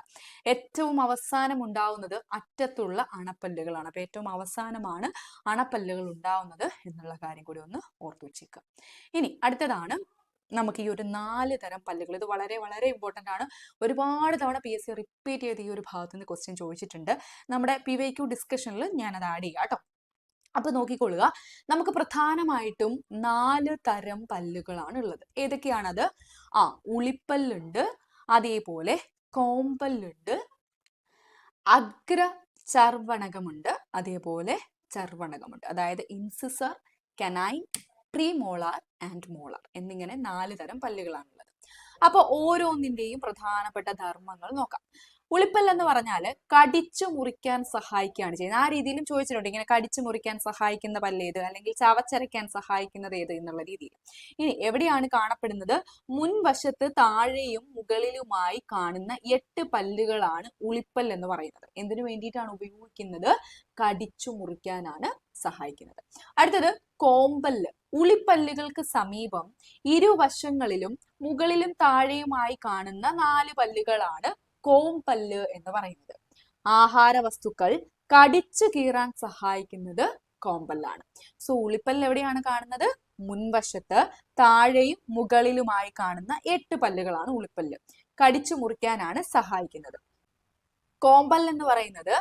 ഏറ്റവും അവസാനം ഉണ്ടാവുന്നത് അറ്റത്തുള്ള അണപ്പല്ലുകളാണ്. അപ്പൊ ഏറ്റവും അവസാനമാണ് അണപ്പല്ലുകൾ ഉണ്ടാവുന്നത് എന്നുള്ള കാര്യം കൂടി ഒന്ന് ഓർത്തു വെച്ചേക്കുക. ഇനി അടുത്തതാണ് നമുക്ക് ഈ ഒരു 4 തരം പല്ലുകൾ. ഇത് വളരെ വളരെ ഇമ്പോർട്ടന്റ് ആണ്. ഒരുപാട് തവണ PSC റിപ്പീറ്റ് ചെയ്ത് ഈ ഒരു ഭാഗത്ത് നിന്ന് ക്വസ്റ്റ്യൻ ചോദിച്ചിട്ടുണ്ട്. നമ്മുടെ PYQ ഡിസ്കഷനിൽ ഞാനത് ആഡ് ചെയ്യാം കേട്ടോ. അപ്പൊ നോക്കിക്കൊള്ളുക, നമുക്ക് പ്രധാനമായിട്ടും 4 തരം പല്ലുകളാണ് ഉള്ളത്. ഏതൊക്കെയാണത്? ഉളിപ്പല്ലുണ്ട്, അതേപോലെ കോമ്പല്ലുണ്ട്, അഗ്ര ചർവണകമുണ്ട്, അതേപോലെ ചർവണകമുണ്ട്. അതായത് incisor, canine, premolar and molar എന്നിങ്ങനെ 4 തരം പല്ലുകളാണുള്ളത്. അപ്പൊ ഓരോന്നിന്റെയും പ്രധാനപ്പെട്ട ധർമ്മങ്ങൾ നോക്കാം. ഉളിപ്പല്ല് എന്ന് പറഞ്ഞാൽ കടിച്ചു മുറിക്കാൻ സഹായിക്കുകയാണ് ചെയ്യുന്നത്. ആ രീതിയിലും ചോദിച്ചിട്ടുണ്ട്, ഇങ്ങനെ കടിച്ചു മുറിക്കാൻ സഹായിക്കുന്ന പല്ല് ഏത്, അല്ലെങ്കിൽ ചവച്ചരയ്ക്കാൻ സഹായിക്കുന്നത് ഏത് എന്നുള്ള രീതിയിൽ. ഇനി എവിടെയാണ് കാണപ്പെടുന്നത്? മുൻവശത്ത് താഴെയും മുകളിലുമായി കാണുന്ന 8 പല്ലുകളാണ് ഉളിപ്പല്ല് എന്ന് പറയുന്നത്. എന്തിനു വേണ്ടിയിട്ടാണ് ഉപയോഗിക്കുന്നത്? കടിച്ചു മുറിക്കാനാണ് സഹായിക്കുന്നത്. അടുത്തത് കോമ്പല്ല്. ഉളിപ്പല്ലുകൾക്ക് സമീപം ഇരുവശങ്ങളിലും മുകളിലും താഴെയുമായി കാണുന്ന 4 പല്ലുകളാണ് കോമ്പല്ല് എന്ന് പറയുന്നത്. ആഹാര വസ്തുക്കൾ കടിച്ചു കീറാൻ സഹായിക്കുന്നത് കോമ്പല്ലാണ്. സോ ഉളിപ്പല്ല് എവിടെയാണ് കാണുന്നത്? മുൻവശത്ത് താഴെയും മുകളിലുമായി കാണുന്ന 8 പല്ലുകളാണ് ഉളിപ്പല്ല്. കടിച്ചു മുറിക്കാനാണ് സഹായിക്കുന്നത്. കോമ്പല്ല് എന്ന് പറയുന്നത്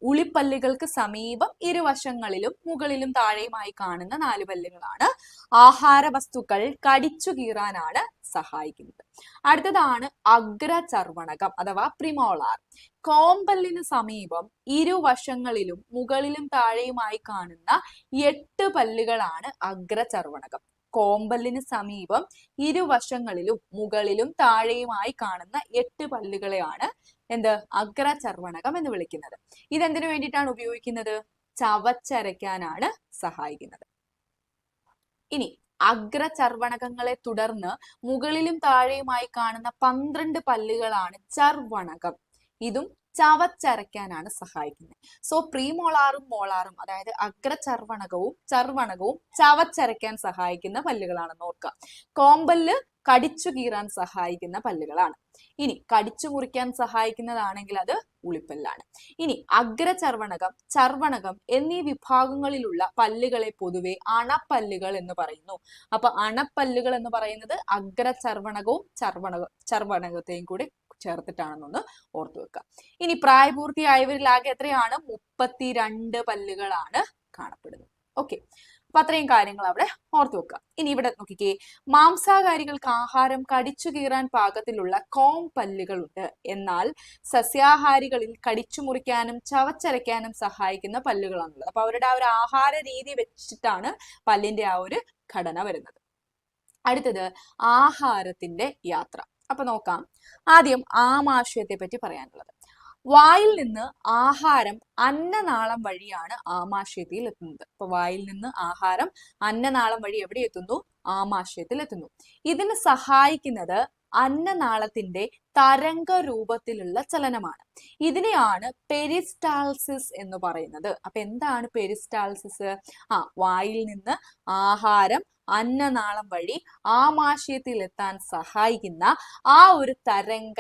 ഉളിപ്പല്ലുകൾക്ക് സമീപം ഇരുവശങ്ങളിലും മുകളിലും താഴെയുമായി കാണുന്ന 4 പല്ലുകളാണ്. ആഹാര വസ്തുക്കൾ കടിച്ചു കീറാനാണ് സഹായിക്കുന്നത്. അടുത്തതാണ് അഗ്രചർവണകം അഥവാ പ്രിമോളാർ. കോമ്പല്ലിന് സമീപം ഇരുവശങ്ങളിലും മുകളിലും താഴെയുമായി കാണുന്ന 8 പല്ലുകളാണ് അഗ്രചർവണകം. കോമ്പല്ലിന് സമീപം ഇരുവശങ്ങളിലും മുകളിലും താഴെയുമായി കാണുന്ന 8 പല്ലുകളെയാണ് എന്ത്? അഗ്രചർവണകം എന്ന് വിളിക്കുന്നത്. ഇതെന്തിനു വേണ്ടിയിട്ടാണ് ഉപയോഗിക്കുന്നത്? ചവച്ചരയ്ക്കാനാണ് സഹായിക്കുന്നത്. ഇനി അഗ്രചർവണകങ്ങളെ തുടർന്ന് മുകളിലും താഴെയുമായി കാണുന്ന 12 പല്ലുകളാണ് ചർവണകം. ഇതും ചവച്ചരയ്ക്കാനാണ് സഹായിക്കുന്നത്. സോ പ്രീമോളാറും മോളാറും, അതായത് അഗ്രചർവണകവും ചർവണകവും ചവച്ചരയ്ക്കാൻ സഹായിക്കുന്ന പല്ലുകളാണെന്ന് ഓർക്കുക. കോമ്പല്ല് കടിച്ചു കീറാൻ സഹായിക്കുന്ന പല്ലുകളാണ്. ഇനി കടിച്ചു മുറിക്കാൻ സഹായിക്കുന്നതാണെങ്കിൽ അത് ഉളിപ്പല്ലാണ്. ഇനി അഗ്രചർവണകം, ചർവണകം എന്നീ വിഭാഗങ്ങളിലുള്ള പല്ലുകളെ പൊതുവെ അണപ്പല്ലുകൾ എന്ന് പറയുന്നു. അപ്പൊ അണപ്പല്ലുകൾ എന്ന് പറയുന്നത് അഗ്രചർവണകവും ചർവണകത്തെയും കൂടി ചേർത്തിട്ടാണെന്നൊന്ന് ഓർത്തു വെക്കുക. ഇനി പ്രായപൂർത്തിയായവരിലാകെ എത്രയാണ്? 32 പല്ലുകളാണ് കാണപ്പെടുന്നത്. ഓക്കെ, അപ്പൊ അത്രയും കാര്യങ്ങൾ അവിടെ ഓർത്തു വെക്കുക. ഇനി ഇവിടെ നോക്കിക്കേ, മാംസാഹാരികൾക്ക് ആഹാരം കടിച്ചു കീറാൻ പാകത്തിലുള്ള കോമ്പല്ലുകളുണ്ട്. എന്നാൽ സസ്യാഹാരികളിൽ കടിച്ചു മുറിക്കാനും ചവച്ചരയ്ക്കാനും സഹായിക്കുന്ന പല്ലുകളാണുള്ളത്. അപ്പൊ അവരുടെ ആ ഒരു ആഹാര രീതി വെച്ചിട്ടാണ് പല്ലിന്റെ ആ ഒരു ഘടന വരുന്നത്. അടുത്തത് ആഹാരത്തിന്റെ യാത്ര. അപ്പൊ നോക്കാം, ആദ്യം ആമാശയത്തെ പറ്റി പറയാനുള്ളത്. വായിൽ നിന്ന് ആഹാരം അന്നനാളം വഴിയാണ് ആമാശയത്തിൽ എത്തുന്നത്. അപ്പൊ വായിൽ നിന്ന് ആഹാരം അന്നനാളം വഴി എവിടെ എത്തുന്നു? ആമാശയത്തിൽ എത്തുന്നു. ഇതിന് സഹായിക്കുന്നത് അന്നനാളത്തിന്റെ തരംഗ രൂപത്തിലുള്ള ചലനമാണ്. ഇതിനെയാണ് പെരിസ്റ്റാൾസിസ് എന്ന് പറയുന്നത്. അപ്പൊ എന്താണ് പെരിസ്റ്റാൾസിസ്? വായിൽ നിന്ന് ആഹാരം അന്നനാളം വഴി ആമാശയത്തിൽ എത്താൻ സഹായിക്കുന്ന ആ ഒരു തരംഗ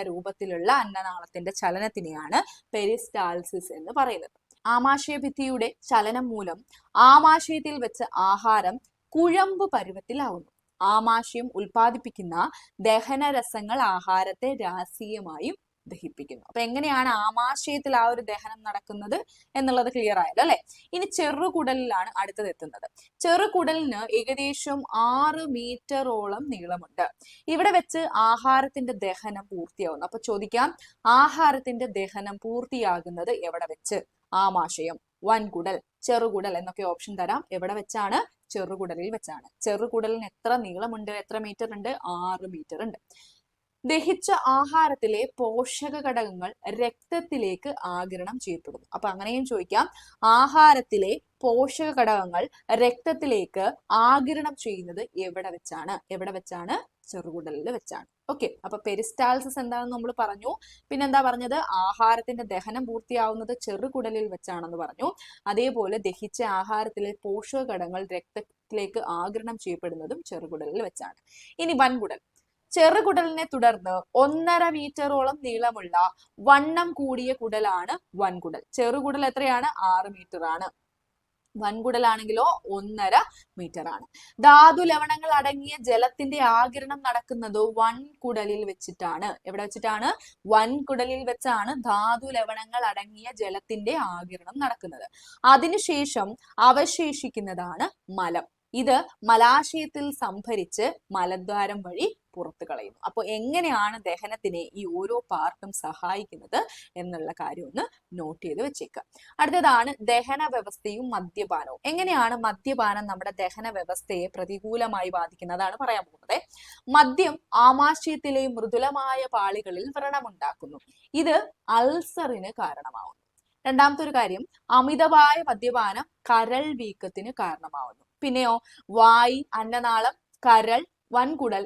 രൂപത്തിലുള്ള അന്നനാളത്തിന്റെ ചലനത്തിനെയാണ് പെരിസ്റ്റാൾസിസ് എന്ന് പറയുന്നത്. ആമാശയഭിത്തിയുടെ ചലനം മൂലം ആമാശയത്തിൽ വെച്ച് ആഹാരം കുഴമ്പ് പരുവത്തിലാവുന്നു. ആമാശയം ഉൽപ്പാദിപ്പിക്കുന്ന ദഹനരസങ്ങൾ ആഹാരത്തെ രാസീയമായും ദഹിപ്പിക്കുന്നു. അപ്പൊ എങ്ങനെയാണ് ആമാശയത്തിൽ ആ ഒരു ദഹനം നടക്കുന്നത് എന്നുള്ളത് ക്ലിയർ ആയല്ലോ അല്ലെ. ഇനി ചെറുകുടലിലാണ് അടുത്തത് എത്തുന്നത്. ചെറുകുടലിന് ഏകദേശം 6 മീറ്ററോളം നീളമുണ്ട്. ഇവിടെ വെച്ച് ആഹാരത്തിന്റെ ദഹനം പൂർത്തിയാവുന്നു. അപ്പൊ ചോദിക്കാം, ആഹാരത്തിന്റെ ദഹനം പൂർത്തിയാകുന്നത് എവിടെ വെച്ച്? ആമാശയം, വൻകുടൽ, ചെറുകുടൽ എന്നൊക്കെ ഓപ്ഷൻ തരാം. എവിടെ വെച്ചാണ്? ചെറുകുടലിൽ വെച്ചാണ്. ചെറുകുടലിന് എത്ര നീളമുണ്ട്, എത്ര മീറ്റർ ഉണ്ട്? 6 മീറ്റർ ഉണ്ട്. ദഹിച്ച ആഹാരത്തിലെ പോഷക ഘടകങ്ങൾ രക്തത്തിലേക്ക് ആഗിരണം ചെയ്യപ്പെടുന്നു. അപ്പൊ അങ്ങനെയും ചോദിക്കാം, ആഹാരത്തിലെ പോഷക ഘടകങ്ങൾ രക്തത്തിലേക്ക് ആഗിരണം ചെയ്യുന്നത് എവിടെ വെച്ചാണ്? എവിടെ വെച്ചാണ്? ചെറുകുടലിൽ വെച്ചാണ്. ഓക്കെ, അപ്പൊ പെരിസ്റ്റാൾസിസ് എന്താണെന്ന് നമ്മൾ പറഞ്ഞു. പിന്നെന്താ പറഞ്ഞത്? ആഹാരത്തിന്റെ ദഹനം പൂർത്തിയാവുന്നത് ചെറുകുടലിൽ വെച്ചാണെന്ന് പറഞ്ഞു. അതേപോലെ ദഹിച്ച ആഹാരത്തിലെ പോഷക ഘടകങ്ങൾ രക്തത്തിലേക്ക് ആഗിരണം ചെയ്യപ്പെടുന്നതും ചെറുകുടലിൽ വെച്ചാണ്. ഇനി വൻകുടൽ. ചെറുകുടലിനെ തുടർന്ന് 1.5 മീറ്ററോളം നീളമുള്ള വണ്ണം കൂടിയ കുടലാണ് വൻകുടൽ. ചെറുകുടൽ എത്രയാണ്? 6 മീറ്റർ ആണ്. വൻകുടലാണെങ്കിലോ 1.5 മീറ്റർ ആണ്. ധാതു ലവണങ്ങൾ അടങ്ങിയ ജലത്തിന്റെ ആഗിരണം നടക്കുന്നത് വൻകുടലിൽ വെച്ചിട്ടാണ്. എവിടെ വെച്ചിട്ടാണ്? വൻകുടലിൽ വെച്ചാണ് ധാതു ലവണങ്ങൾ അടങ്ങിയ ജലത്തിന്റെ ആഗിരണം നടക്കുന്നത്. അതിനുശേഷം അവശേഷിക്കുന്നതാണ് മലം. ഇത് മലാശയത്തിൽ സംഭരിച്ച് മലദ്വാരം വഴി പുറത്തു കളയുന്നു. അപ്പോൾ എങ്ങനെയാണ് ദഹനത്തിനെ ഈ ഓരോ പാർട്ടും സഹായിക്കുന്നത് എന്നുള്ള കാര്യം ഒന്ന് നോട്ട് ചെയ്ത് വെച്ചേക്കുക. അടുത്തതാണ് ദഹന വ്യവസ്ഥയും മദ്യപാനവും. എങ്ങനെയാണ് മദ്യപാനം നമ്മുടെ ദഹന വ്യവസ്ഥയെ പ്രതികൂലമായി ബാധിക്കുന്നതാണ് പറയാൻ പോകുന്നത്. മദ്യം ആമാശയത്തിലെ മൃദുലമായ പാളികളിൽ വ്രണമുണ്ടാക്കുന്നു. ഇത് അൾസറിന് കാരണമാവുന്നു. രണ്ടാമത്തെ ഒരു കാര്യം, അമിതമായ മദ്യപാനം കരൾ വീക്കത്തിന് കാരണമാവുന്നു. പിന്നെയോ വായ്, അന്നനാളം, കരൾ, വൻകുടൽ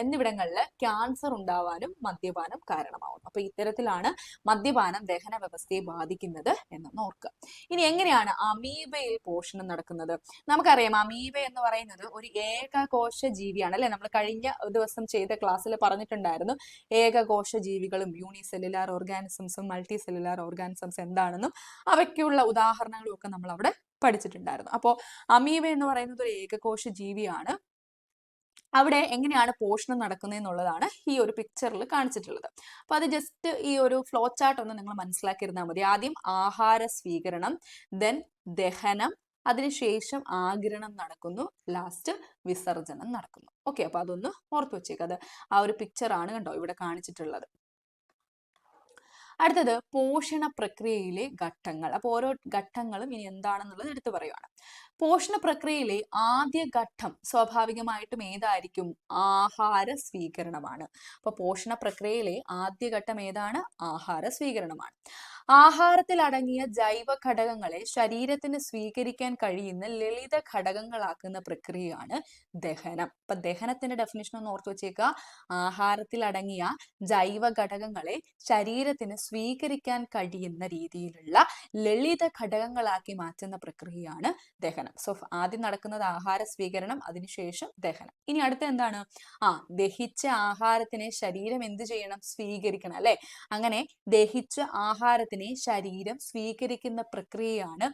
എന്നിവിടങ്ങളിൽ ക്യാൻസർ ഉണ്ടാവാനും മദ്യപാനം കാരണമാവുന്നു. അപ്പൊ ഇത്തരത്തിലാണ് മദ്യപാനം ദഹന വ്യവസ്ഥയെ ബാധിക്കുന്നത് എന്നൊന്ന് ഓർക്കുക. ഇനി എങ്ങനെയാണ് അമീബയിൽ പോഷണം നടക്കുന്നത്? നമുക്കറിയാം, അമീബ എന്ന് പറയുന്നത് ഒരു ഏകകോശ ജീവിയാണ് അല്ലെ. നമ്മൾ കഴിഞ്ഞ ദിവസം ചെയ്ത ക്ലാസ്സിൽ പറഞ്ഞിട്ടുണ്ടായിരുന്നു ഏകകോശ ജീവികളും യൂണിസെല്ലുലാർ ഓർഗാനിസംസും മൾട്ടി സെല്ലുലാർ ഓർഗാനിസംസ് എന്താണെന്നും അവയ്ക്കുള്ള ഉദാഹരണങ്ങളും ഒക്കെ നമ്മൾ അവിടെ പഠിച്ചിട്ടുണ്ടായിരുന്നു. അപ്പോൾ അമീബ എന്ന് പറയുന്നത് ഒരു ഏകകോശ ജീവിയാണ്. അവിടെ എങ്ങനെയാണ് പോഷണം നടക്കുന്നത് എന്നുള്ളതാണ് ഈ ഒരു പിക്ചറിൽ കാണിച്ചിട്ടുള്ളത്. അപ്പൊ അത് ജസ്റ്റ് ഈ ഒരു ഫ്ലോ ചാർട്ട് ഒന്ന് നിങ്ങൾ മനസ്സിലാക്കിയിരുന്നാൽ മതി. ആദ്യം ആഹാര സ്വീകരണം, ദെൻ ദഹനം, അതിനുശേഷം ആഗിരണം നടക്കുന്നു, ലാസ്റ്റ് വിസർജനം നടക്കുന്നു. ഓക്കെ, അപ്പൊ അതൊന്ന് ഓർത്തു വെച്ചേക്ക്. അത് ആ ഒരു പിക്ചർ ആണ് കണ്ടോ ഇവിടെ കാണിച്ചിട്ടുള്ളത്. അടുത്തത് പോഷണ പ്രക്രിയയിലെ ഘട്ടങ്ങൾ. അപ്പോൾ ഓരോ ഘട്ടങ്ങളും ഇനി എന്താണെന്നുള്ളത് എടുത്തു പറയുവാണ്. പോഷണ പ്രക്രിയയിലെ ആദ്യ ഘട്ടം സ്വാഭാവികമായിട്ടും ഏതായിരിക്കും? ആഹാര സ്വീകരണമാണ്. അപ്പൊ പോഷണ പ്രക്രിയയിലെ ആദ്യ ഘട്ടം ഏതാണ്? ആഹാര സ്വീകരണമാണ്. ആഹാരത്തിൽ അടങ്ങിയ ജൈവ ഘടകങ്ങളെ ശരീരത്തിന് സ്വീകരിക്കാൻ കഴിയുന്ന ലളിത ഘടകങ്ങളാക്കുന്ന പ്രക്രിയയാണ് ദഹനം. അപ്പൊ ദഹനത്തിന്റെ ഡെഫിനിഷൻ ഒന്ന് ഓർത്തു വെച്ചേക്കുക. ആഹാരത്തിൽ അടങ്ങിയ ജൈവ ഘടകങ്ങളെ ശരീരത്തിന് സ്വീകരിക്കാൻ കഴിയുന്ന രീതിയിലുള്ള ലളിത ഘടകങ്ങളാക്കി മാറ്റുന്ന പ്രക്രിയയാണ് ദഹനം. സോ ആദ്യം നടക്കുന്നത് ആഹാര സ്വീകരണം, അതിനുശേഷം ദഹനം. ഇനി അടുത്ത എന്താണ്? ദഹിച്ച ആഹാരത്തിനെ ശരീരം എന്ത് ചെയ്യണം? സ്വീകരിക്കണം അല്ലെ. അങ്ങനെ ദഹിച്ച ആഹാരത്തിനെ ശരീരം സ്വീകരിക്കുന്ന പ്രക്രിയയാണ്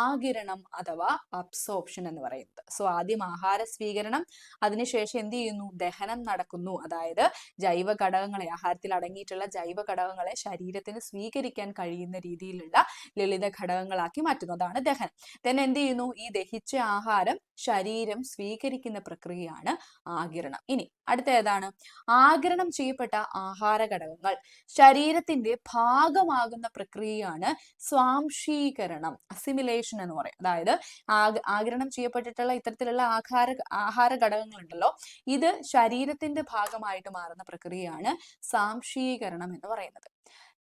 ആഗിരണം അഥവാ അബ്സോർപ്ഷൻ എന്ന് പറയുന്നത്. സോ ആദ്യം ആഹാര സ്വീകരണം, അതിനുശേഷം എന്ത് ചെയ്യുന്നു? ദഹനം നടക്കുന്നു. അതായത് ജൈവ ഘടകങ്ങളെ, ആഹാരത്തിൽ അടങ്ങിയിട്ടുള്ള ജൈവ ഘടകങ്ങളെ ശരീരത്തിന് സ്വീകരിക്കാൻ കഴിയുന്ന രീതിയിലുള്ള ലളിത ഘടകങ്ങളാക്കി മാറ്റുന്നതാണ് ദഹനം. then എന്ത് ചെയ്യുന്നു? ഈ ദഹിച്ച ആഹാരം ശരീരം സ്വീകരിക്കുന്ന പ്രക്രിയയാണ് ആഗിരണം. ഇനി അടുത്ത ഏതാണ്? ആഗിരണം ചെയ്യപ്പെട്ട ആഹാര ഘടകങ്ങൾ ശരീരത്തിന്റെ ഭാഗമാകുന്ന പ്രക്രിയയാണ് സ്വാംശീകരണം, അസിമിലേഷൻ എന്ന് പറയും. അതായത് ആഗിരണം ചെയ്യപ്പെട്ടിട്ടുള്ള ഇത്തരത്തിലുള്ള ആഹാര ഘടകങ്ങൾ ഉണ്ടല്ലോ, ഇത് ശരീരത്തിന്റെ ഭാഗമായിട്ട് മാറുന്ന പ്രക്രിയയാണ് സ്വാംശീകരണം എന്ന് പറയുന്നത്.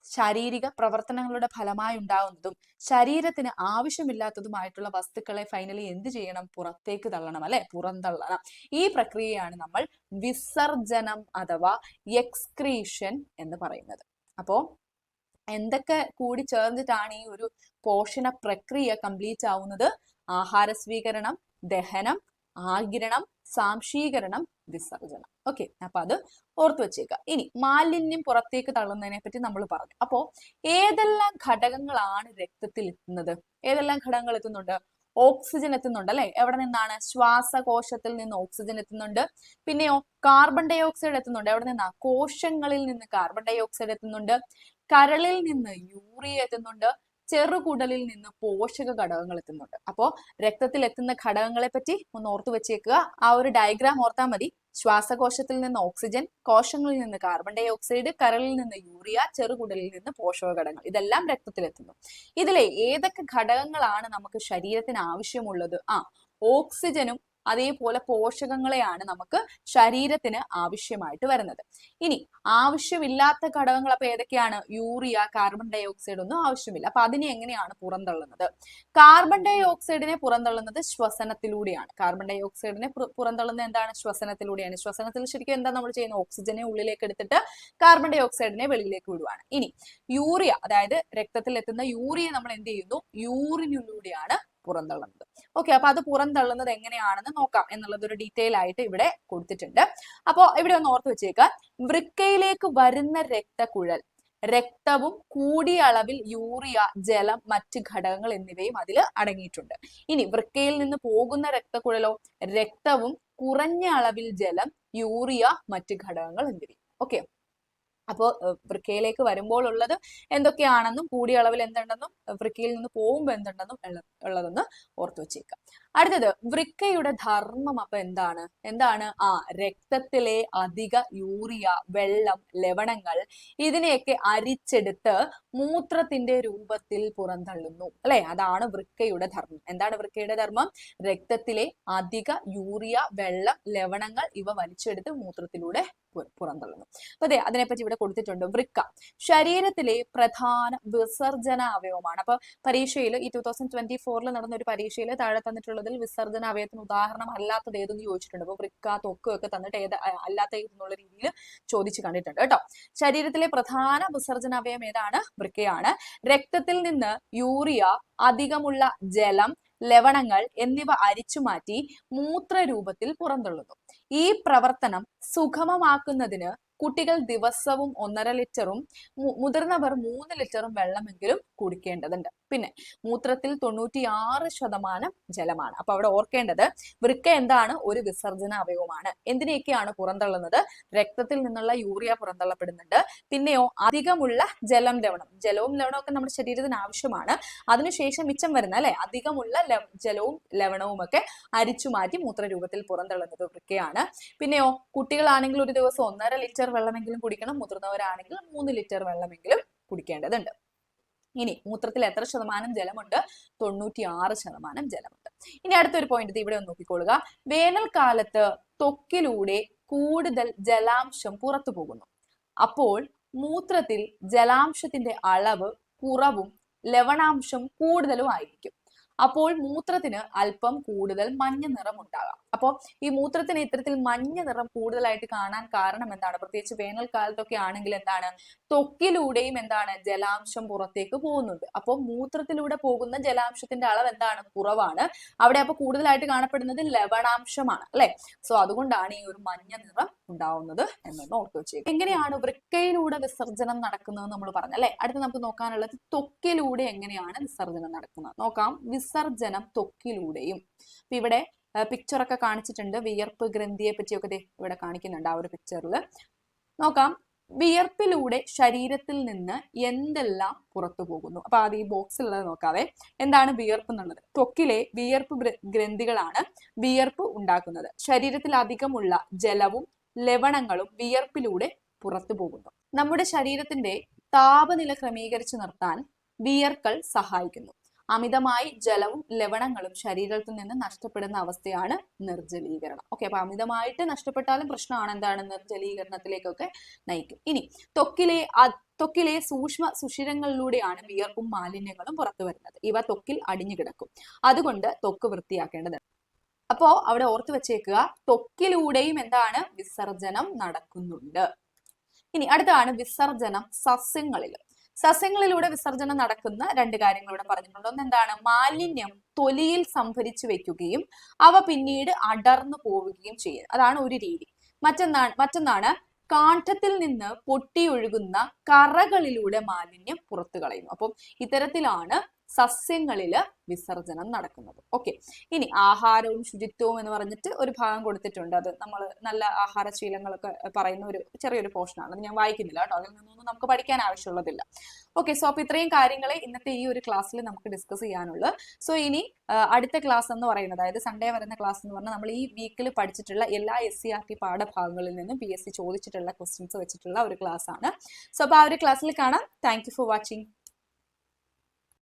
ശാരീരിക പ്രവർത്തനങ്ങളുടെ ഫലമായി ഉണ്ടാവുന്നതും ശരീരത്തിന് ആവശ്യമില്ലാത്തതുമായിട്ടുള്ള വസ്തുക്കളെ ഫൈനലി എന്ത് ചെയ്യണം? പുറത്തേക്ക് തള്ളണം അല്ലെ, പുറന്തള്ളണം. ഈ പ്രക്രിയയാണ് നമ്മൾ വിസർജനം അഥവാ എക്സ്ക്രീഷൻ എന്ന് പറയുന്നത്. അപ്പോ എന്തൊക്കെ കൂടി ചേർന്നിട്ടാണ് ഈ ഒരു പോഷണ പ്രക്രിയ കംപ്ലീറ്റ് ആവുന്നത്? ആഹാര സ്വീകരണം, ദഹനം, ആഗിരണം, സ്വാംശീകരണം, വിസർജനം. ഓക്കെ, അപ്പൊ അത് ഓർത്തു വെച്ചേക്കുക. ഇനി മാലിന്യം പുറത്തേക്ക് തള്ളുന്നതിനെ പറ്റി നമ്മൾ പറഞ്ഞു. അപ്പോ ഏതെല്ലാം ഘടകങ്ങളാണ് രക്തത്തിൽ എത്തുന്നത്? ഏതെല്ലാം ഘടകങ്ങൾ എത്തുന്നുണ്ട്? ഓക്സിജൻ എത്തുന്നുണ്ട് അല്ലെ? എവിടെ നിന്നാണ്? ശ്വാസകോശത്തിൽ നിന്ന് ഓക്സിജൻ എത്തുന്നുണ്ട്. പിന്നെയോ കാർബൺ ഡൈ ഓക്സൈഡ് എത്തുന്നുണ്ട്. എവിടെ നിന്നാ? കോശങ്ങളിൽ നിന്ന് കാർബൺ ഡൈ ഓക്സൈഡ് എത്തുന്നുണ്ട്. കരളിൽ നിന്ന് യൂറിയ എത്തുന്നുണ്ട്. ചെറുകുടലിൽ നിന്ന് പോഷക ഘടകങ്ങൾ എത്തുന്നുണ്ട്. അപ്പോ രക്തത്തിൽ എത്തുന്ന ഘടകങ്ങളെ പറ്റി ഒന്ന് ഓർത്തു വെച്ചേക്കുക. ആ ഒരു ഡയഗ്രാം ഓർത്താൽ മതി. ശ്വാസകോശത്തിൽ നിന്ന് ഓക്സിജൻ, കോശങ്ങളിൽ നിന്ന് കാർബൺ ഡൈ ഓക്സൈഡ്, കരളിൽ നിന്ന് യൂറിയ, ചെറുകുടലിൽ നിന്ന് പോഷക ഘടകങ്ങൾ, ഇതെല്ലാം രക്തത്തിലെത്തുന്നു. ഇതിലെ ഏതൊക്കെ ഘടകങ്ങളാണ് നമുക്ക് ശരീരത്തിന് ആവശ്യമുള്ളത്? ഓക്സിജനും അതേപോലെ പോഷകങ്ങളെയാണ് നമുക്ക് ശരീരത്തിന് ആവശ്യമായിട്ട് വരുന്നത്. ഇനി ആവശ്യമില്ലാത്ത ഘടകങ്ങൾ അപ്പൊ ഏതൊക്കെയാണ്? യൂറിയ, കാർബൺ ഡൈ ഓക്സൈഡ് ഒന്നും ആവശ്യമില്ല. അപ്പൊ അതിനെ എങ്ങനെയാണ് പുറന്തള്ളുന്നത്? കാർബൺ ഡൈ ഓക്സൈഡിനെ പുറന്തള്ളുന്നത് ശ്വസനത്തിലൂടെയാണ്. കാർബൺ ഡൈ ഓക്സൈഡിനെ പുറന്തള്ളുന്നത് എന്താണ്? ശ്വസനത്തിലൂടെയാണ്. ശ്വസനത്തിൽ ശരിക്കും എന്താ നമ്മൾ ചെയ്യുന്നത്? ഓക്സിജനെ ഉള്ളിലേക്ക് എടുത്തിട്ട് കാർബൺ ഡൈ ഓക്സൈഡിനെ വെളിയിലേക്ക് വിടുവാണ്. ഇനി യൂറിയ, അതായത് രക്തത്തിൽ എത്തുന്ന യൂറിയ നമ്മൾ എന്ത് ചെയ്യുന്നു? യൂറിനിലൂടെയാണ് പുറന്തള്ളുന്നത്. ഓക്കെ, അപ്പൊ അത് പുറന്തള്ളുന്നത് എങ്ങനെയാണെന്ന് നോക്കാം എന്നുള്ളത് ഒരു ഡീറ്റെയിൽ ആയിട്ട് ഇവിടെ കൊടുത്തിട്ടുണ്ട്. അപ്പോ ഇവിടെ ഒന്ന് ഓർത്ത് വെച്ചേക്കുക. വൃക്കയിലേക്ക് വരുന്ന രക്തക്കുഴൽ രക്തവും കൂടിയ അളവിൽ യൂറിയ, ജലം, മറ്റ് ഘടകങ്ങൾ എന്നിവയും അതിൽ അടങ്ങിയിട്ടുണ്ട്. ഇനി വൃക്കയിൽ നിന്ന് പോകുന്ന രക്തക്കുഴലോ? രക്തവും കുറഞ്ഞ അളവിൽ ജലം, യൂറിയ, മറ്റ് ഘടകങ്ങൾ എന്നിവയും. ഓക്കെ, അപ്പോൾ വൃക്കയിലേക്ക് വരുമ്പോൾ ഉള്ളത് എന്തൊക്കെയാണെന്നും കൂടിയ അളവിൽ എന്തുണ്ടെന്നും വൃക്കയിൽ നിന്ന് പോകുമ്പോൾ എന്തുണ്ടെന്നും ഉള്ളതെന്ന് ഓർത്തു വെച്ചേക്കാം. അടുത്തത് വൃക്കയുടെ ധർമ്മം അപ്പൊ എന്താണ്? രക്തത്തിലെ അധിക യൂറിയ, വെള്ളം, ലവണങ്ങൾ ഇതിനെയൊക്കെ അരിച്ചെടുത്ത് മൂത്രത്തിന്റെ രൂപത്തിൽ പുറന്തള്ളുന്നു അല്ലെ? അതാണ് വൃക്കയുടെ ധർമ്മം. എന്താണ് വൃക്കയുടെ ധർമ്മം? രക്തത്തിലെ അധിക യൂറിയ, വെള്ളം, ലവണങ്ങൾ ഇവ വലിച്ചെടുത്ത് മൂത്രത്തിലൂടെ പുറന്തള്ളുന്നു. അപ്പൊ അതെ, അതിനെപ്പറ്റി ഇവിടെ കൊടുത്തിട്ടുണ്ട്. വൃക്ക ശരീരത്തിലെ പ്രധാന വിസർജന അവയവമാണ്. അപ്പൊ പരീക്ഷയിൽ ഈ 2024 നടന്ന ഒരു പരീക്ഷയിൽ താഴെ തന്നിട്ടുള്ളതിൽ വിസർജന അവയവത്തിന് ഉദാഹരണം അല്ലാത്തത് ഏതെന്ന് ചോദിച്ചിട്ടുണ്ട്. അപ്പൊ വൃക്ക, ത്വക്ക് ഒക്കെ തന്നിട്ട് അല്ലാത്ത ഏതെന്നുള്ള രീതിയിൽ ചോദിച്ചു കണ്ടിട്ടുണ്ട് കേട്ടോ. ശരീരത്തിലെ പ്രധാന വിസർജന അവയവം ഏതാണ്? വൃക്കയാണ്. രക്തത്തിൽ നിന്ന് യൂറിയ, അധികമുള്ള ജലം, ലവണങ്ങൾ എന്നിവ അരിച്ചുമാറ്റി മൂത്രരൂപത്തിൽ പുറന്തള്ളുന്നു. ഈ പ്രവർത്തനം സുഗമമാക്കുന്നതിന് കുട്ടികൾ ദിവസവും 1.5 ലിറ്ററും മുതിർന്നവർ 3 ലിറ്ററും വെള്ളമെങ്കിലും കുടിക്കേണ്ടതുണ്ട്. പിന്നെ മൂത്രത്തിൽ 96% ജലമാണ്. അപ്പൊ അവിടെ ഓർക്കേണ്ടത് വൃക്ക എന്താണ്? ഒരു വിസർജന അവയവമാണ്. എന്തിനെയൊക്കെയാണ് പുറന്തള്ളുന്നത്? രക്തത്തിൽ നിന്നുള്ള യൂറിയ പുറന്തള്ളപ്പെടുന്നുണ്ട്. പിന്നെയോ അധികമുള്ള ജലം, ലവണം. ജലവും ലവണവും ഒക്കെ നമ്മുടെ ശരീരത്തിന് ആവശ്യമാണ്. അതിനുശേഷം മിച്ചം വരുന്ന അല്ലെ അധികമുള്ള ജലവും ലവണവും ഒക്കെ അരിച്ചു മാറ്റി മൂത്രരൂപത്തിൽ പുറന്തള്ളുന്നത് വൃക്കയാണ്. പിന്നെയോ കുട്ടികളാണെങ്കിൽ ഒരു ദിവസം 1.5 ലിറ്റർ വെള്ളമെങ്കിലും കുടിക്കണം. മുതിർന്നവരാണെങ്കിൽ 3 ലിറ്റർ വെള്ളമെങ്കിലും കുടിക്കേണ്ടതുണ്ട്. ഇനി മൂത്രത്തിൽ എത്ര ശതമാനം ജലമുണ്ട്? 96% ജലമുണ്ട്. ഇനി അടുത്തൊരു പോയിന്റ് ഇവിടെ ഒന്ന് നോക്കിക്കൊള്ളുക. വേനൽക്കാലത്ത് ത്വക്കിലൂടെ കൂടുതൽ ജലാംശം പുറത്തു പോകുന്നു. അപ്പോൾ മൂത്രത്തിൽ ജലാംശത്തിന്റെ അളവ് കുറവും ലവണാംശം കൂടുതലും ആയിരിക്കും. അപ്പോൾ മൂത്രത്തിന് അല്പം കൂടുതൽ മഞ്ഞ നിറം ഉണ്ടാകാം. അപ്പോൾ ഈ മൂത്രത്തിന് ഇത്തരത്തിൽ മഞ്ഞ നിറം കൂടുതലായിട്ട് കാണാൻ കാരണം എന്താണ്? പ്രത്യേകിച്ച് വേനൽക്കാലത്തൊക്കെ ആണെങ്കിൽ എന്താണ്? ത്വക്കിലൂടെയും എന്താണ്? ജലാംശം പുറത്തേക്ക് പോകുന്നുണ്ട്. അപ്പോൾ മൂത്രത്തിലൂടെ പോകുന്ന ജലാംശത്തിന്റെ അളവ് എന്താണ്? കുറവാണ്. അവിടെ അപ്പൊ കൂടുതലായിട്ട് കാണപ്പെടുന്നത് ലവണാംശമാണ് അല്ലെ? സോ അതുകൊണ്ടാണ് ഈ ഒരു മഞ്ഞ നിറം ഉണ്ടാവുന്നത് എന്നൊന്ന് ഓർത്തു വെച്ചേക്കും. എങ്ങനെയാണ് വൃക്കയിലൂടെ വിസർജനം നടക്കുന്നത് നമ്മൾ പറഞ്ഞു അല്ലെ? അടുത്ത് നമുക്ക് നോക്കാനുള്ളത് ത്വക്കിലൂടെ എങ്ങനെയാണ് വിസർജനം നടക്കുന്നത് നോക്കാം. വിസർജനം ത്വക്കിലൂടെയും. അപ്പൊ ഇവിടെ പിക്ചർ ഒക്കെ കാണിച്ചിട്ടുണ്ട്. വിയർപ്പ് ഗ്രന്ഥിയെ പറ്റിയൊക്കെ ഇവിടെ കാണിക്കുന്നുണ്ട്. ആ ഒരു പിക്ചറിൽ നോക്കാം. വിയർപ്പിലൂടെ ശരീരത്തിൽ നിന്ന് എന്തെല്ലാം പുറത്തു പോകുന്നു? അപ്പൊ അത് ഈ ബോക്സിലുള്ളത് നോക്കാവേ. എന്താണ് വിയർപ്പ് എന്നുള്ളത്? ത്വക്കിലെ വിയർപ്പ് ഗ്രന്ഥികളാണ് വിയർപ്പ് ഉണ്ടാക്കുന്നത്. ശരീരത്തിൽ അധികമുള്ള ജലവും ലവണങ്ങളും വിയർപ്പിലൂടെ പുറത്തു പോകുന്നു. നമ്മുടെ ശരീരത്തിന്റെ താപനില ക്രമീകരിച്ചു നിർത്താൻ വിയർക്കൽ സഹായിക്കുന്നു. അമിതമായി ജലവും ലവണങ്ങളും ശരീരത്തിൽ നിന്ന് നഷ്ടപ്പെടുന്ന അവസ്ഥയാണ് നിർജ്ജലീകരണം. ഓക്കെ, അപ്പൊ അമിതമായിട്ട് നഷ്ടപ്പെട്ടാലും പ്രശ്നമാണ്. എന്താണ്? നിർജ്ജലീകരണത്തിലേക്കൊക്കെ നയിക്കും. ഇനി ത്വക്കിലെ സൂക്ഷ്മ സുഷിരങ്ങളിലൂടെയാണ് വിയർപ്പും മാലിന്യങ്ങളും പുറത്തു വരുന്നത്. ഇവ ത്വക്കിൽ അടിഞ്ഞു കിടക്കും. അതുകൊണ്ട് ത്വക്ക് വൃത്തിയാക്കേണ്ടത്. അപ്പോ അവിടെ ഓർത്തു വെച്ചേക്കുക, ത്വക്കിലൂടെയും എന്താണ്? വിസർജനം നടക്കുന്നുണ്ട്. ഇനി അടുത്താണ് വിസർജനം സസ്യങ്ങളിൽ. സസ്യങ്ങളിലൂടെ വിസർജനം നടക്കുന്ന 2 കാര്യങ്ങൾ ഇവിടെ പറഞ്ഞിട്ടുണ്ട്. ഒന്ന് എന്താണ്? മാലിന്യം തൊലിയിൽ സംഭരിച്ചു വെക്കുകയും അവ പിന്നീട് അടർന്നു പോവുകയും ചെയ്യുന്നത്. അതാണ് ഒരു രീതി. മറ്റൊന്നാണ് കാണ്ഡത്തിൽ നിന്ന് പൊട്ടിയൊഴുകുന്ന കറകളിലൂടെ മാലിന്യം പുറത്തു കളയുന്നു. അപ്പം ഇത്തരത്തിലാണ് സസ്യങ്ങളില് വിസർജനം നടക്കുന്നത്. ഓക്കെ, ഇനി ആഹാരവും ശുചിത്വവും എന്ന് പറഞ്ഞിട്ട് ഒരു ഭാഗം കൊടുത്തിട്ടുണ്ട്. അത് നമ്മൾ നല്ല ആഹാരശീലങ്ങളൊക്കെ പറയുന്ന ഒരു ചെറിയൊരു പോർഷനാണ്. അത് ഞാൻ വായിക്കുന്നില്ല കേട്ടോ, അതിൽ നിന്നൊന്നും നമുക്ക് പഠിക്കാൻ ആവശ്യമുള്ളതില്ല. ഓക്കെ, സോ അപ്പൊ ഇത്രയും കാര്യങ്ങളെ ഇന്നത്തെ ഈ ഒരു ക്ലാസ്സിൽ നമുക്ക് ഡിസ്കസ് ചെയ്യാനുള്ളൂ. സോ ഇനി അടുത്ത ക്ലാസ് എന്ന് പറയുന്നത്, അതായത് സൺഡേ വരുന്ന ക്ലാസ് എന്ന് പറഞ്ഞാൽ നമ്മൾ ഈ വീക്കിൽ പഠിച്ചിട്ടുള്ള എല്ലാ SCERT പാഠഭാഗങ്ങളിൽ നിന്നും PSC ചോദിച്ചിട്ടുള്ള ക്വസ്റ്റ്യൻസ് വെച്ചിട്ടുള്ള ഒരു ക്ലാസ് ആണ്. സോ അപ്പൊ ആ ഒരു ക്ലാസ്സിൽ കാണാം. Thank you for watching.